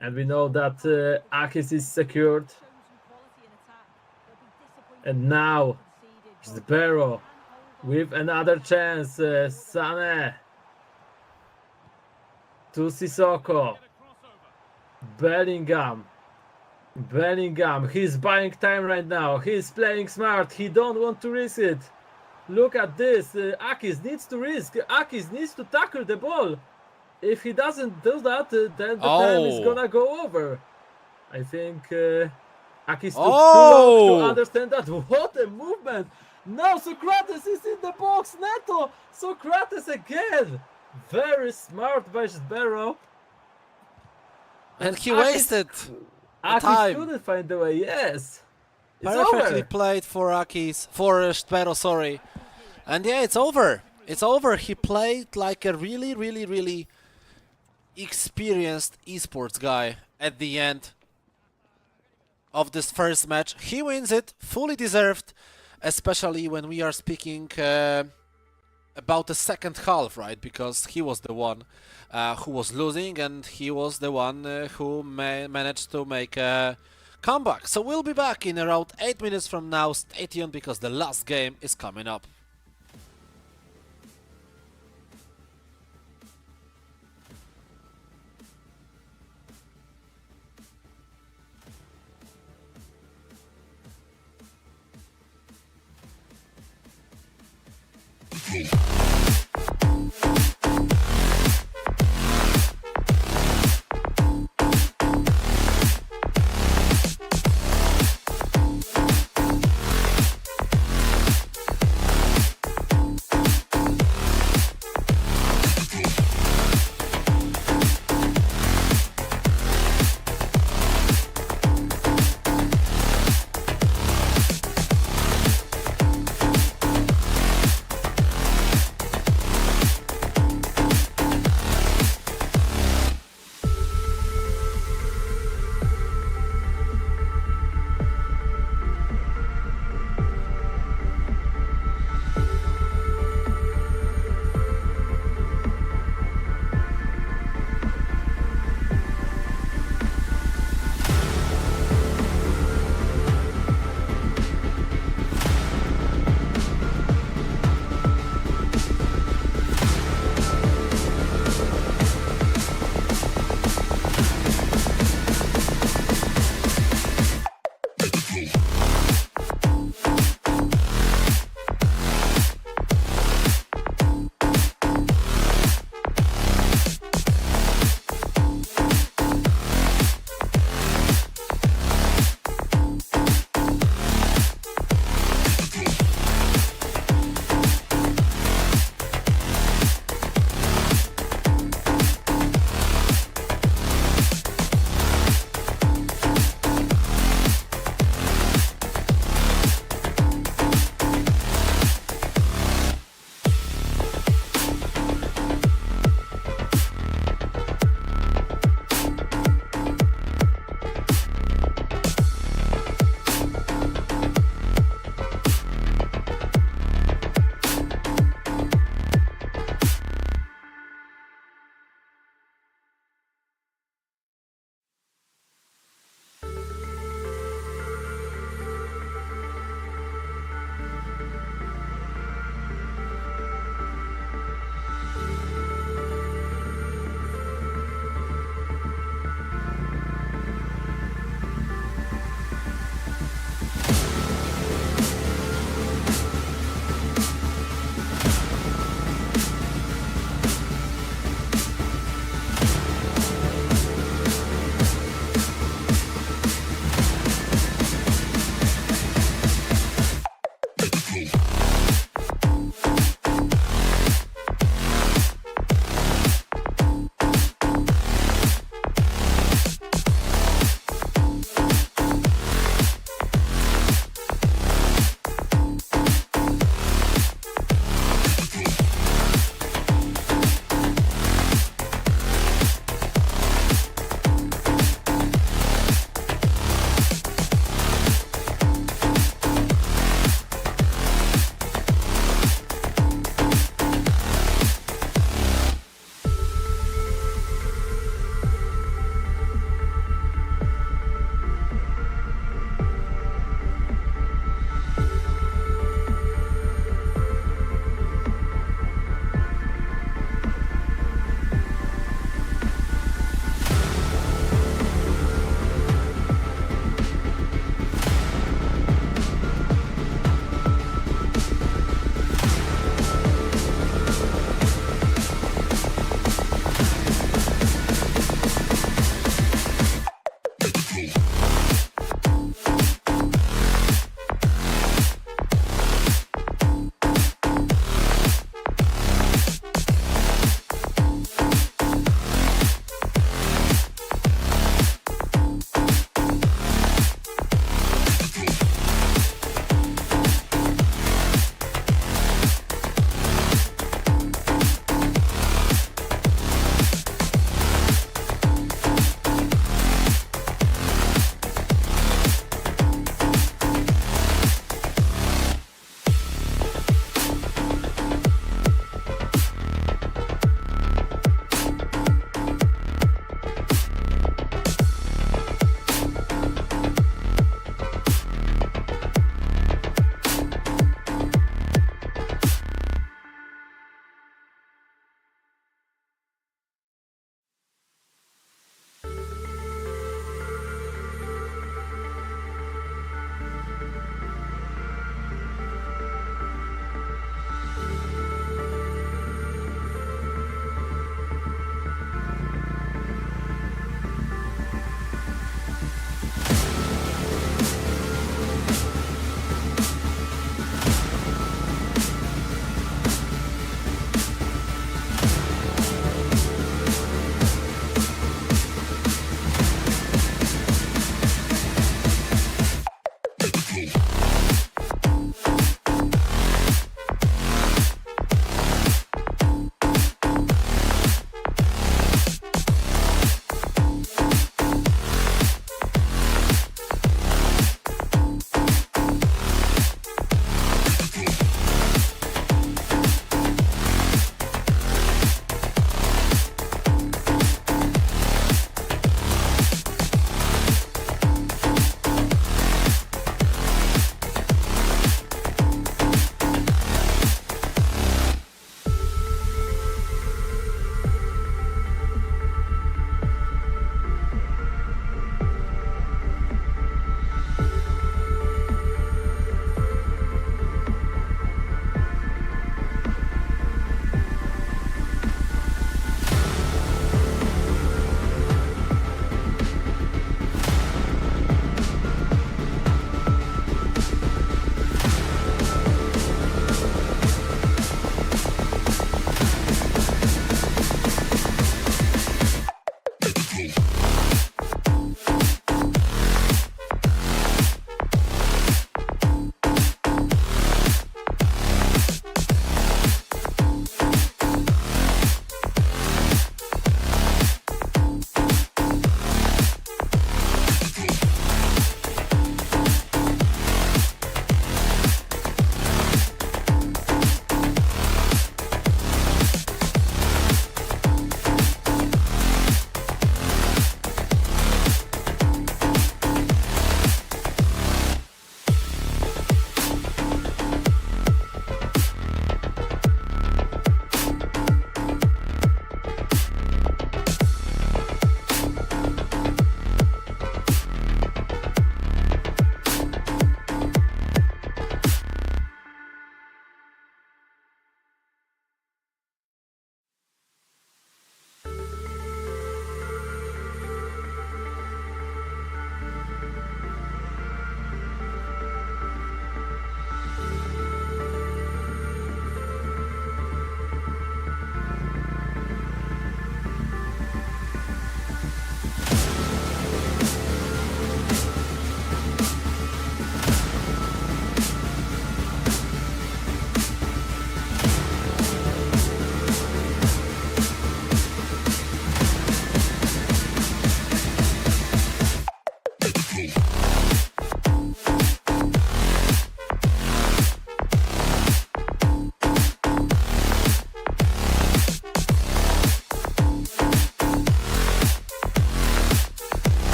and we know that AKEEZ is secured. Shown some quality in attack. They'll be disappointed And now conceded. ssztbero with another chance. Sané to Sissoko. Bellingham. He's buying time right now. He's playing smart. He don't want to risk it. Look at this. AKEEZ needs to risk. AKEEZ needs to tackle the ball. if he doesn't do that, then the time is Oh. gonna go over. I think AKEEZ took too long to understand that. What a movement! Now Socrates is in the box. Neto! Socrates again! Very smart by ssztbero. And he AKEEZ wasted AKEEZ time. couldn't find the way. Yes. It's Perfectly over. played for AKEEZ, for ssztbero, sorry. And yeah, it's over. It's over. He played like a really experienced esports guy at the end of this first match. He wins it, fully deserved, especially when we are speaking about the second half, right? Because he was the one who was losing, and he was the one who managed to make a comeback. So we'll be back in around 8 minutes from now. Stay tuned because the last game is coming up.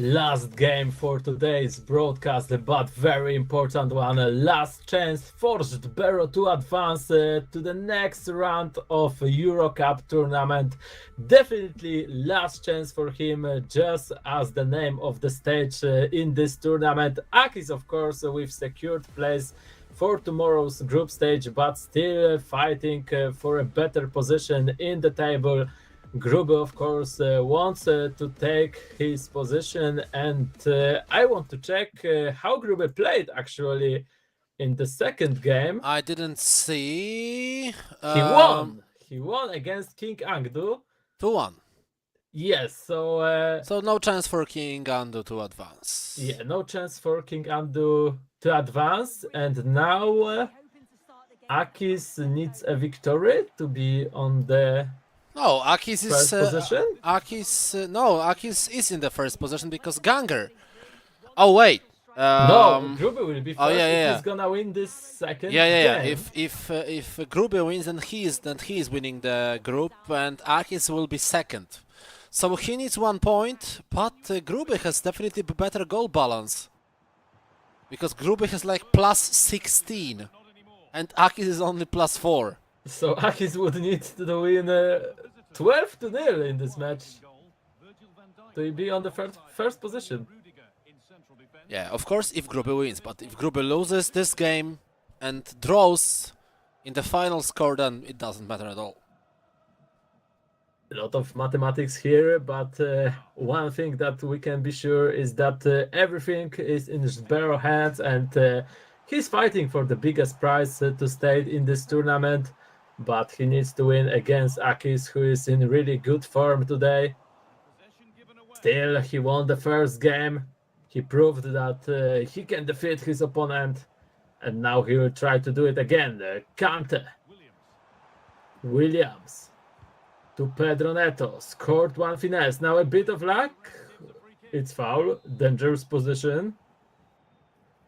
Last game for today's broadcast, but very important one. Last chance for ssztbero to advance to the next round of EuroCup tournament. Definitely last chance for him, just as the name of the stage in this tournament. AKEEZ, of course, with secured place for tomorrow's group stage, but still fighting for a better position in the table. Gruby, of course, wants to take his position, and I want to check how Gruby played actually in the second game. I didn't see. He won. He won against King Angdu. 2-1. Yes, so So no chance for King Andu to advance. yeah, no chance for King Angdu to advance, and now Hoping to start the game. AKEEZ needs a victory to be on the No, AKEEZ is first position. AKEEZ is in the first position because Ganger. Oh wait. No, Gruby will be first. oh, yeah, if yeah. he's gonna win this second. Yeah. game. If Gruby wins, then he is winning the group, and AKEEZ will be second. So he needs 1 point, but Gruby has definitely better goal balance because Gruby has like plus 16, and AKEEZ is only plus 4. So AKEEZ would need to win 12-0 in this match to be on the first position. Yeah, of course if Gruby wins, but if Gruby loses this game and draws in the final score, then it doesn't matter at all. A lot of mathematics here, but one thing that we can be sure is that everything is in ssztbero hands, and he's fighting for the biggest prize to stay in this tournament, but he needs to win against AKEEZ, who is in really good form today. Still, he won the first game. He proved that he can defeat his opponent, and now he will try to do it again. Kante. Williams. To Pedro Neto, scored one finesse. Now a bit of luck. It's foul, dangerous position.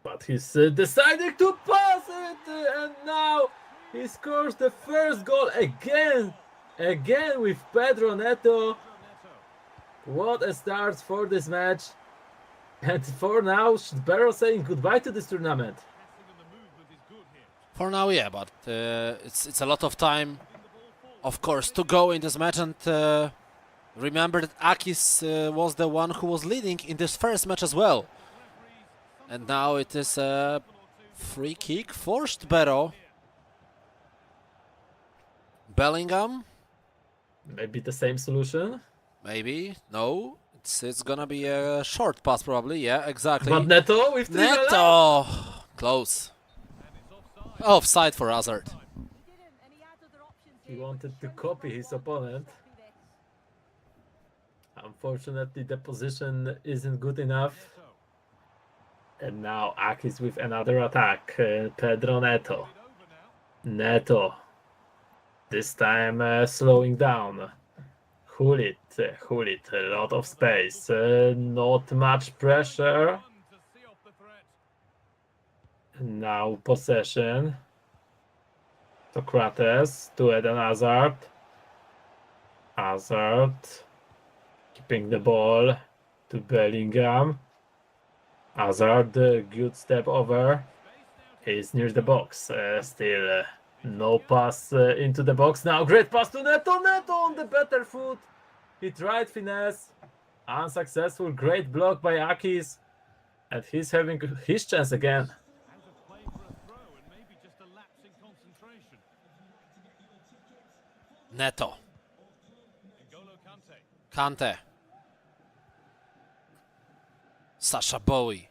But he's deciding to pass it, and now he scores the first goal again with Pedro Neto. What a start for this match. And for now, ssztbero saying goodbye to this tournament. For now, yeah, but it's a lot of time, of course, to go in this match, and remember that AKEEZ was the one who was leading in this first match as well. And now it is a free kick for ssztbero. Bellingham, Maybe the same solution. maybe, no, it's gonna be a short pass probably, yeah, exactly. But Neto with Trivela. Neto! Close. Offside for Hazard. He didn't, and he had other options He here, wanted which to shows copy how his much opponent. copy this. Unfortunately, the position isn't good enough. And now AKEEZ with another attack. Pedro Neto. Neto. This time slowing down. Hulit, a lot of space. Not much pressure. Now possession. Socrates to Eden Hazard. Hazard. Keeping the ball to Bellingham. Hazard, good step over. He's near the box. Still no pass into the box now. Great pass to Neto. Neto on the better foot. He tried finesse. Unsuccessful. Great block by AKEEZ. And he's having his chance again. Neto. Kante. Sasha Bowie.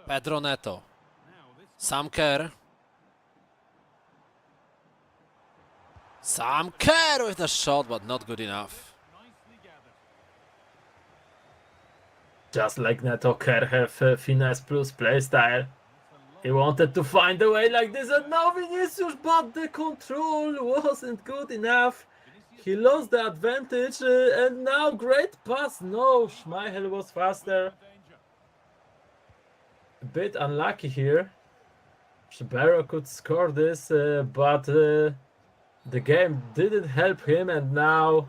Pedro Neto. Sam Kerr. Sam Kerr with a shot, but not good enough. Just like Neto, Kerr have finesse plus playstyle. He wanted to find a way like this, and now Vinicius, but the control wasn't good enough. He lost the advantage, and now great pass. No, Schmeichel was faster. A bit unlucky here. ssztbero could score this, but the game didn't help him, and now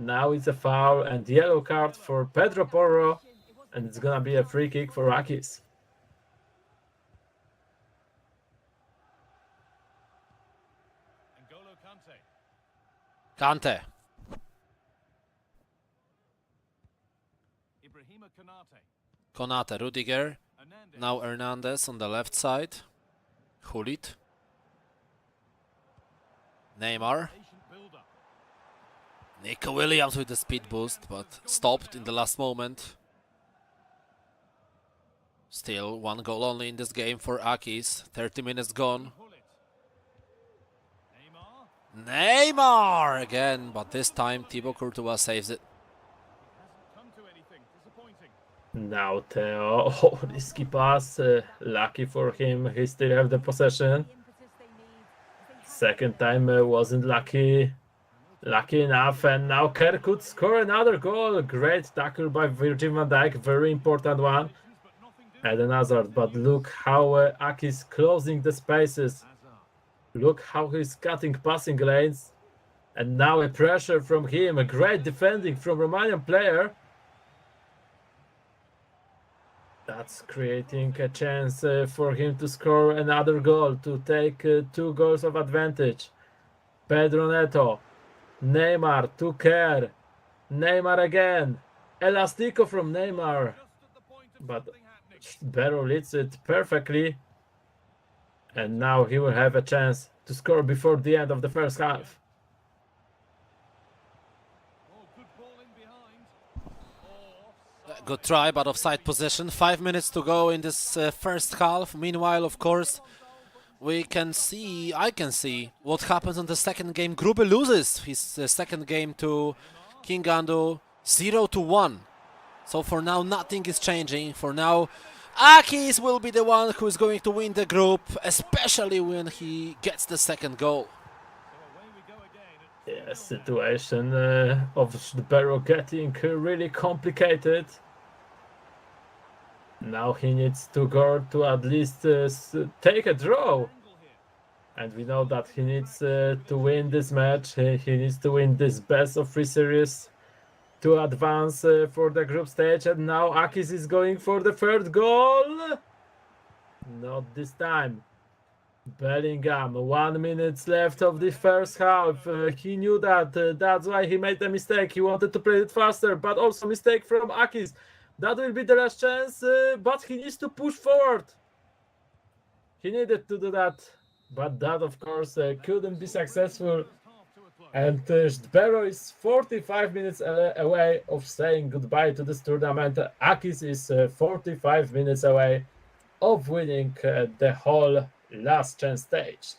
Now it's a foul and yellow card for Pedro Porro, and it's gonna be a free kick for AKEEZ. N'Golo Kante. Kante. Ibrahima Konate. Konate, Rudiger. Hernandez. Now Hernandez on the left side. Hulit. Neymar. Patient builder. Nico Williams with the speed boost, but stopped in the last moment. Still one goal only in this game for AKEEZ. 30 minutes gone. Pull it. Neymar. Neymar again, but this time Thibaut Courtois saves it. Hasn't come to anything. Disappointing. Now Theo, oh, risky pass, lucky for him, he still have the possession. Second time wasn't lucky enough, and now Kerr could score another goal. Great tackle by Virgil van Dijk, very important one. But nothing doing. Eden Hazard, but look how AKEEZ closing the spaces. Hazard. Look how he's cutting passing lanes. And now a pressure from him, a great defending from Romanian player. That's creating a chance for him to score another goal, to take 2 goals of advantage. Pedro Neto, Neymar to Kerr, Neymar again, Elastico from Neymar, Just at the point of but something happening. ssztbero leads it perfectly. And now he will have a chance to score before the end of the first half. Oh, good ball in behind. Oh, Good try, but offside position. 5 minutes to go in this first half. Meanwhile, of course, I can see what happens in the second game. Gruby loses his second game to King Andu 0-1. So for now, nothing is changing. For now, AKEEZ will be the one who is going to win the group, especially when he gets the second goal. so away we go again. Yeah, situation of ssztbero getting really complicated. Now he needs to go to at least take a draw. Angle here. And we know that he needs to win this match. He needs to win this best of 3 series to advance for the group stage. And now AKEEZ is going for the third goal. Not this time. Bellingham, 1 minute left of the first half. He knew that. That's why he made a mistake. He wanted to play it faster, but also mistake from AKEEZ. That will be the last chance, but he needs to push forward. He needed to do that, but that, of course, couldn't be successful. Half to a close. And ssztbero is 45 minutes away of saying goodbye to this tournament. AKEEZ is 45 minutes away of winning the whole last chance stage.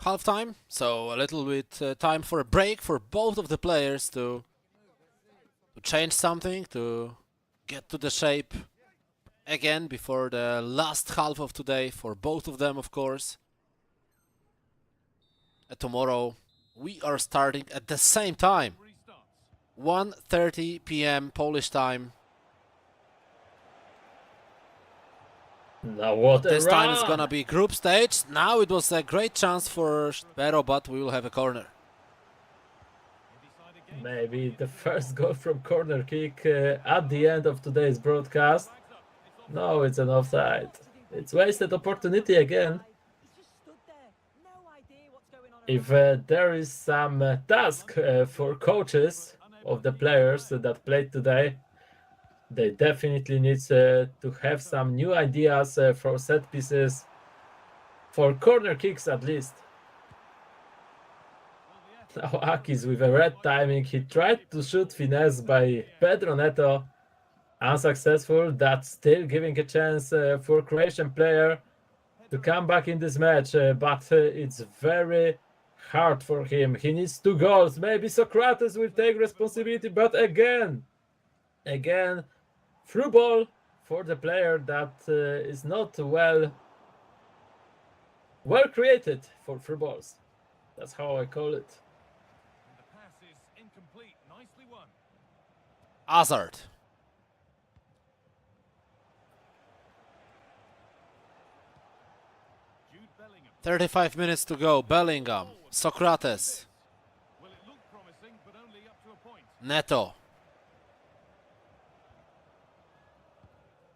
Halftime, so a little bit time for a break for both of the players to change something, to get to the shape again before the last half of today for both of them, of course. Tomorrow we are starting at the same time, Restarts. 1:30 p.m. Polish time. Now what This a time it's run! gonna be group stage. Now it was a great chance for ssztbero, but we will have a corner. They decide again. Maybe the first goal from corner kick at the end of today's broadcast. Flags up. It's off. No, it's an offside. It's wasted opportunity again. He's just stood there, no idea what's going on. If there is some task for coaches of the players that played today, they definitely need to have some new ideas for set pieces, for corner kicks at least. Now AKEEZ with a red timing, he tried to shoot finesse by Pedro Neto, unsuccessful. That's still giving a chance for Croatian player to come back in this match, but it's very hard for him. He needs 2 goals. Maybe Socrates will take responsibility, but again, through ball for the player that is not well created for through balls. That's how I call it. And the pass is incomplete. Nicely won. Hazard. 35 minutes to go. Bellingham, Socrates, Well, it looked promising, but only up to a point. Neto,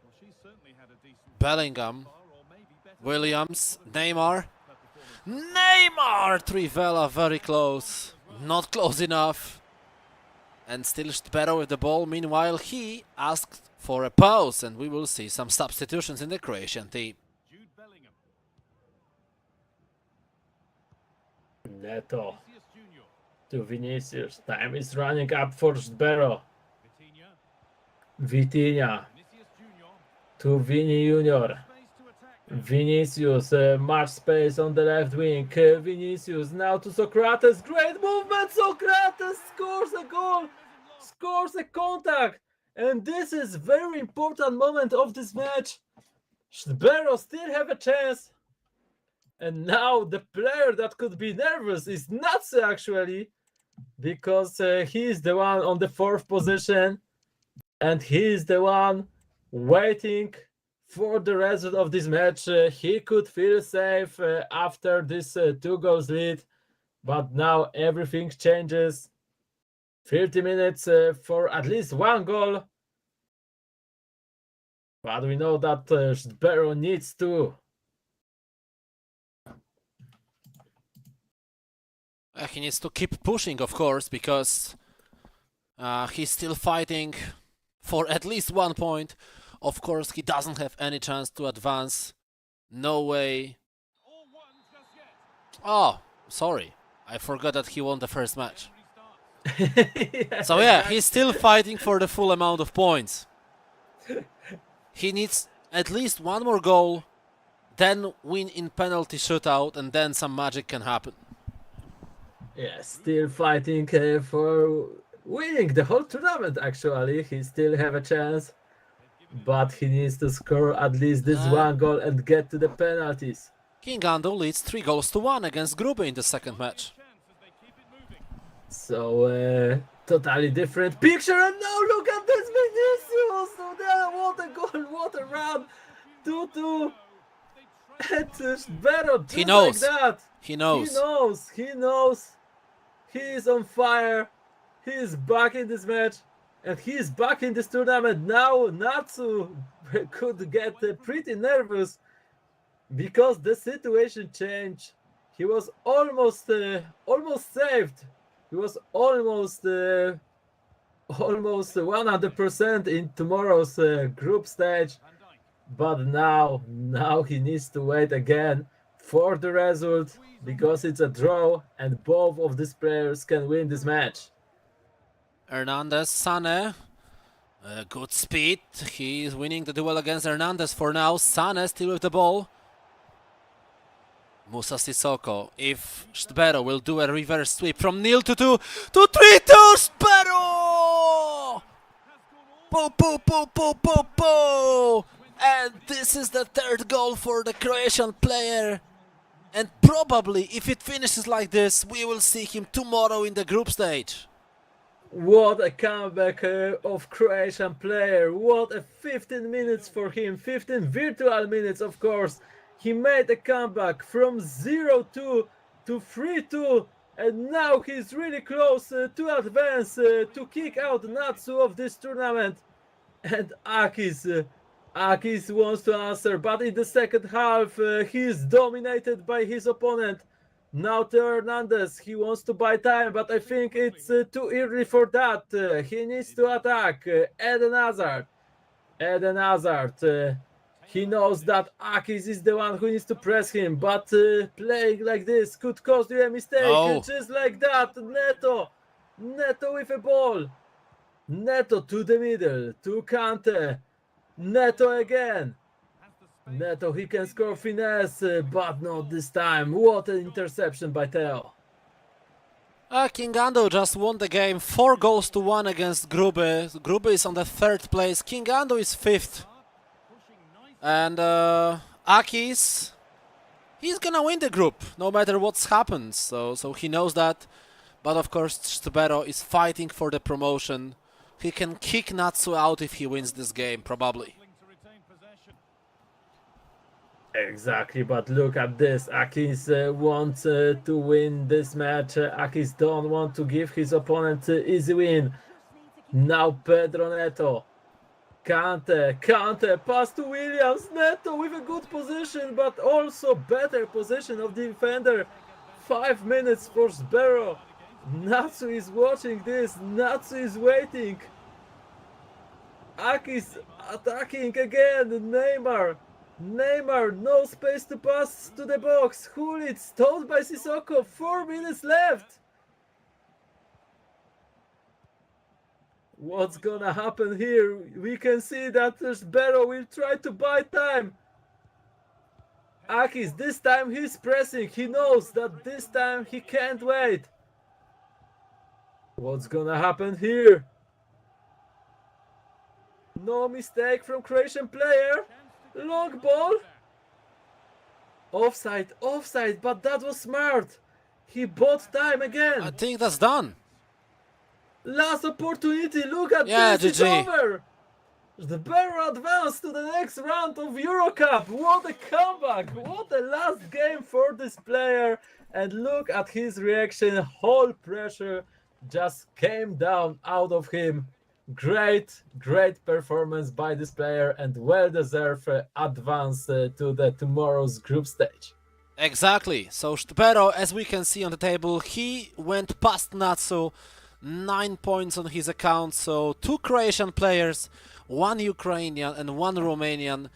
Well, she certainly had a decent Bellingham, bar, or maybe better. Williams, Neymar. Her performance. Neymar! Trivela very close. Not close enough. And still ssztbero with the ball. Meanwhile, he asked for a pause, and we will see some substitutions in the Croatian team. Jude Bellingham. Neto Vinicius Junior. to Vinicius. Time is running up for ssztbero. Vitinha. Vitinha Vinicius Junior. to Vini Junior. Space to attack now. Vinicius, much space on the left wing. Vinicius now to Socrates. Great movement. Socrates scores a goal, scores a contact. And this is very important moment of this match. ssztbero still have a chance. And now the player that could be nervous is Natsu actually, because he is the one on the 4th position. And he is the one waiting for the result of this match. He could feel safe after this 2 goals lead, but now everything changes. 30 minutes for at least 1 goal, but we know that ssztbero needs 2. He needs to keep pushing, of course, because he's still fighting for at least 1 point. Of course, he doesn't have any chance to advance. No way. All won just yet. Oh, sorry. I forgot that he won the first match. Restarts. So yeah, he's still fighting for the full amount of points. He needs at least 1 more goal, then win in penalty shootout, and then some magic can happen. Yeah, still fighting for winning the whole tournament actually. He still have a chance, but he needs to score at least this 1 goal and get to the penalties. King Ando leads 3-1 against Gruby in the second match. Chance as they keep it moving. So totally different picture, and now look at this Vinicius! What a goal, what a run! 2-2 and ssztbero just He knows. like that. He knows. He knows. He is on fire. He is back in this match, and he is back in this tournament. Now Natsu could get pretty nervous because the situation changed. He was almost saved. He was almost 100% in tomorrow's group stage. Van Dijk. But now he needs to wait again for the result, because it's a draw and both of these players can win this match. Hernandez, Sane. Good speed. He is winning the duel against Hernandez for now. Sane still with the ball. Musa Sissoko. If ssztbero will do a reverse sweep from 0-2 to 3-2, ssztbero! Poo, poo, poo, poo, poo, poo! And this is the 3rd goal for the Croatian player. And probably, if it finishes like this, we will see him tomorrow in the group stage. What a comeback of Croatian player. What a 15 minutes for him. 15 virtual minutes, of course. He made a comeback from 0-2 to 3-2. And now he's really close to advance to kick out Natsu of this tournament. And AKEEZ wants to answer, but in the second half he is dominated by his opponent. Now to Hernandez, he wants to buy time, but I think it's too early for that. He needs to attack. Eden Hazard. He knows that AKEEZ is the one who needs to press him, but playing like this could cause you a mistake. Oh. Just like that, Neto with a ball. Neto to the middle, to Kante. Neto again. Neto, he can score finesse, but not this time. What an interception by Theo. King Ando just won the game 4-1 against Gruby. Gruby is on the 3rd place. King Ando is 5th. And AKEEZ, he's gonna win the group no matter what's happened. So he knows that. But of course, ssztbero is fighting for the promotion. He can kick Natsu out if he wins this game, probably. Exactly, but look at this. AKEEZ wants to win this match. AKEEZ don't want to give his opponent easy win. Now Pedro Neto. Kante, pass to Williams. Neto with a good position, but also better position of the defender. 5 minutes for ssztbero. Natsu is watching this. Natsu is waiting. AKEEZ attacking again. Neymar, no space to pass to the box. Hulic, stopped by Sissoko. 4 minutes left. What's gonna happen here? We can see that ssztbero will try to buy time. AKEEZ, this time he's pressing. He knows that this time he can't wait. What's gonna happen here? No mistake from Croatian player. Long ball. Offside, but that was smart. He bought time again. I think that's done. Last opportunity, look at Yeah, this, it's GG. over! ssztbero advanced to the next round of EuroCup. What a comeback! What a last game for this player! And look at his reaction. Whole pressure just came down out of him. Great performance by this player and well-deserved advance to the tomorrow's group stage. Exactly. So ssztbero, as we can see on the table, he went past Natsu. 9 points on his account. So 2 Croatian players, 1 Ukrainian and 1 Romanian.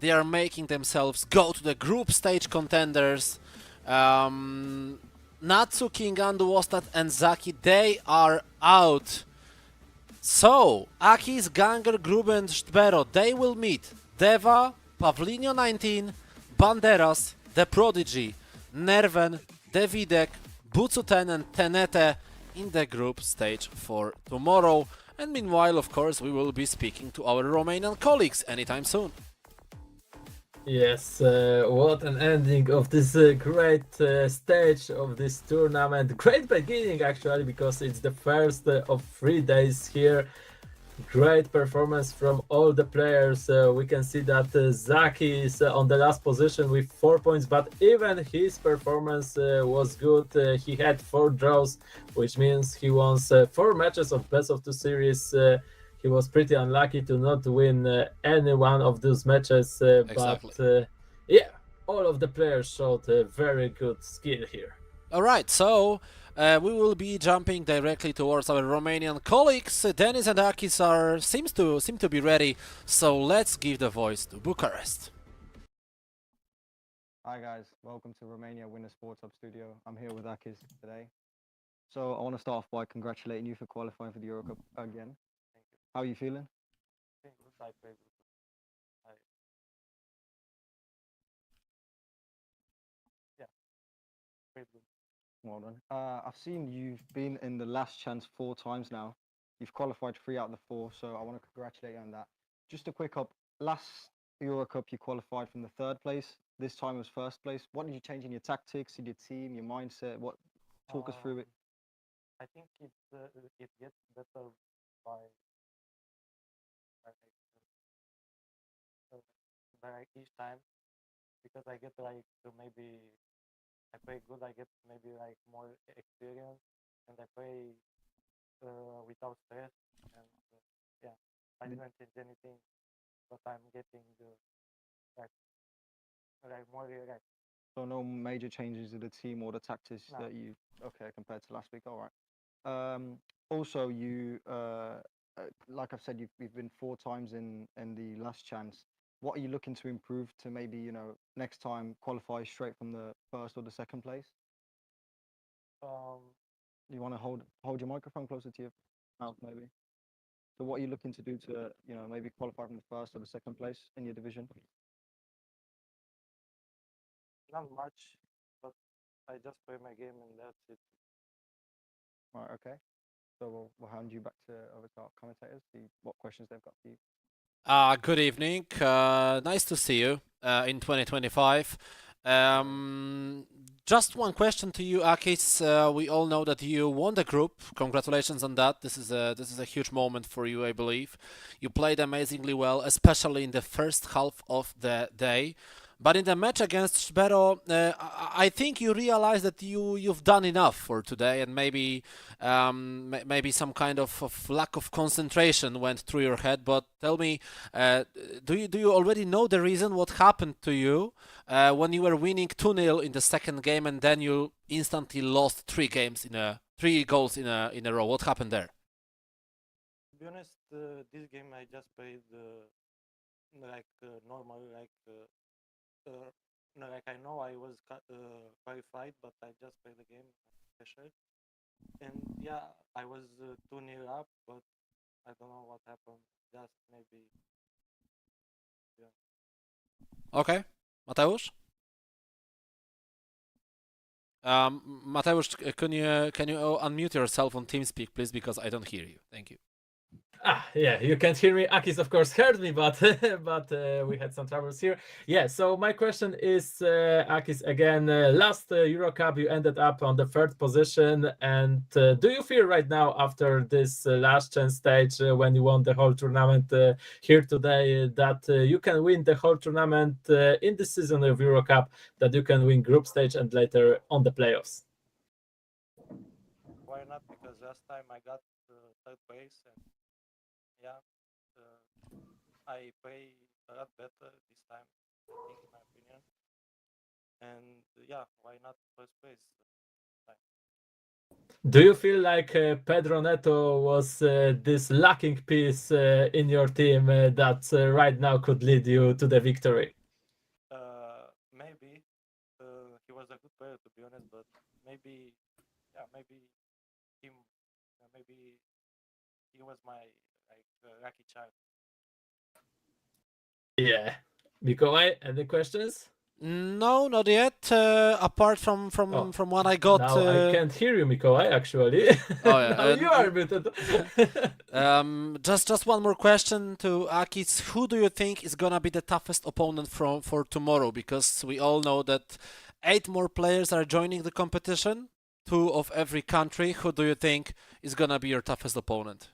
They are making themselves go to the group stage contenders. Natsu, King Andu, Ostat and Zaki, they are out. So AKEEZ, Ganger, Gruby and ssztbero, they will meet Deva, Pavlinho 19, Banderas, The Prodigy, Nerven, Davidek, Butsu 10 and Tenete in the group stage for tomorrow. And meanwhile, of course, we will be speaking to our Romanian colleagues anytime soon. Yes, what an ending of this great stage of this tournament. Great beginning actually, because it's the first of 3 days here. Great performance from all the players. We can see that Zaki is on the last position with 4 points, but even his performance was good. He had 4 draws, which means he won 4 matches of best of 2 series. He was pretty unlucky to not win any one of those matches, Exactly. but yeah, all of the players showed very good skill here. All right, so we will be jumping directly towards our Romanian colleagues. Dennis and AKEEZ seem to be ready, so let's give the voice to Bucharest. Hi guys, welcome to Romania Winner Sports Hub Studio. I'm here with AKEEZ today. So I want to start off by congratulating you for qualifying for the EuroCup again. Thank you. How are you feeling? Well done. I've seen you've been in the last chance 4 times now. You've qualified 3 out of the 4, so I want to congratulate you on that. Just a quick up. Last EuroCup you qualified from the 3rd place. This time was 1st place. What did you change in your tactics, in your team, your mindset? What? Talk us through it. I think it gets better by each time, because I get like to maybe I play good, I get maybe like more experience, and I play without stress, and yeah, I didn't change anything, but I'm getting like more relaxed. So no major changes in the team or the tactics No. that you compared to last week. All right. Also, you like I've said, you've been 4 times in the last chance. What are you looking to improve to maybe next time qualify straight from the 1st or the 2nd place? You want to hold your microphone closer to your mouth, maybe. So what are you looking to do to maybe qualify from the 1st or the 2nd place in your division? Not much, but I just play my game and that's it. All right, okay. So we'll hand you back over to our commentators, see what questions they've got for you. Good evening. Nice to see you in 2025. Just one question to you, AKEEZ. We all know that you won the group. Congratulations on that. This is a huge moment for you, I believe. You played amazingly well, especially in the first half of the day. But in the match against ssztbero, I think you realize that you've done enough for today, and maybe maybe some kind of lack of concentration went through your head. But tell me, do you already know the reason what happened to you when you were winning 2-0 in the second game, and then you instantly lost three goals in a row? What happened there? To be honest, this game I just played normal, like I know I was qualified, but I just played the game special. And yeah, I was 2-0 up, but I don't know what happened. Just maybe. Yeah. Okay, Mateusz? Mateusz, can you unmute yourself on TeamSpeak, please, because I don't hear you. Thank you. Yeah, you can't hear me. AKEEZ, of course, heard me, but we had some troubles here. Yeah, so my question is, AKEEZ, again, last EuroCup, you ended up on the third position. And do you feel right now, after this last chance stage, when you won the whole tournament here today, that you can win the whole tournament in this season of EuroCup, that you can win group stage and later on the playoffs? Why not? Because last time I got third place, and yeah, I play a lot better this time, I think, in my opinion. And yeah, why not first place? Do you feel like Pedro Neto was this lacking piece in your team that right now could lead you to the victory? Maybe he was a good player, to be honest, but maybe, yeah, maybe him, maybe he was my lucky child. Yeah. Mikołaj, any questions? No, not yet. Apart from what I got. Now I can't hear you, Mikołaj, actually. Oh, yeah. Now you are muted. Just one more question to AKEEZ. Who do you think is gonna be the toughest opponent for tomorrow? Because we all know that 8 more players are joining the competition, 2 of every country. Who do you think is gonna be your toughest opponent?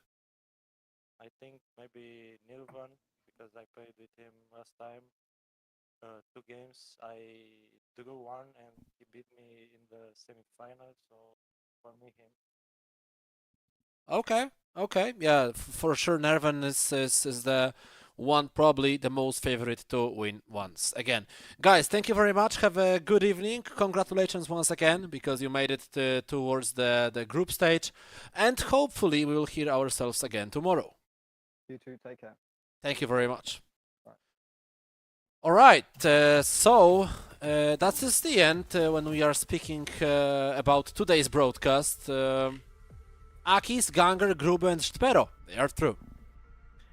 I think maybe Nilvan, because I played with him last time. 2 games, I drew 1 and he beat me in the semi-final, so for me, him. Okay, yeah, for sure. Nervan is the one, probably the most favorite to win once again. Guys, thank you very much. Have a good evening. Congratulations once again, because you made it towards the group stage, and hopefully we will hear ourselves again tomorrow. You too. Take care. Thank you very much. Bye. All right, so that is the end when we are speaking about today's broadcast. AKEEZ, Ganger, Gruby, and ssztbero, they are through.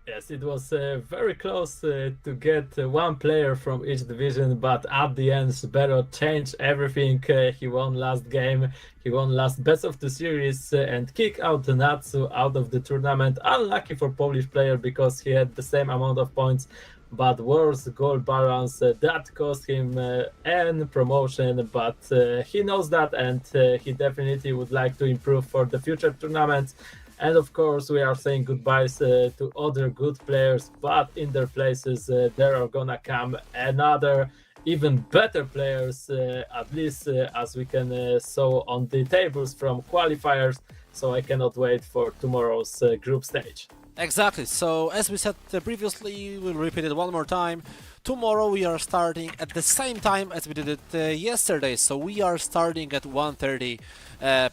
Yes, it was very close to get one player from each division, but at the end, ssztbero changed everything. He won last game, he won last best of the series, and kicked out Natsu out of the tournament. Unlucky for Polish player, because he had the same amount of points, but worse goal balance. That cost him an promotion, but he knows that, and he definitely would like to improve for the future tournaments. And of course, we are saying goodbyes to other good players, but in their places there are gonna come another even better players, at least as we can saw on the tables from qualifiers. So I cannot wait for tomorrow's group stage. Exactly. So as we said previously, we'll repeat it one more time. Tomorrow we are starting at the same time as we did it yesterday. So we are starting at 1:30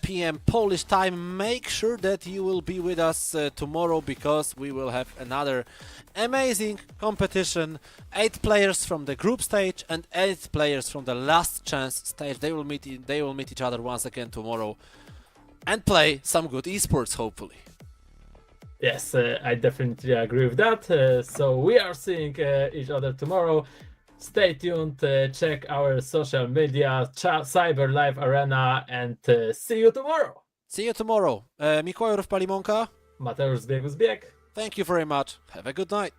p.m. Polish time. Make sure that you will be with us tomorrow, because we will have another amazing competition. 8 players from the group stage and 8 players from the last chance stage. They will meet each other once again tomorrow and play some good esports, hopefully. Yes, I definitely agree with that. So we are seeing each other tomorrow. Stay tuned, check our social media, CyberLivearena, and see you tomorrow. See you tomorrow. Mikołaj Palimonka. Mateusz Zbieg. Thank you very much. Have a good night.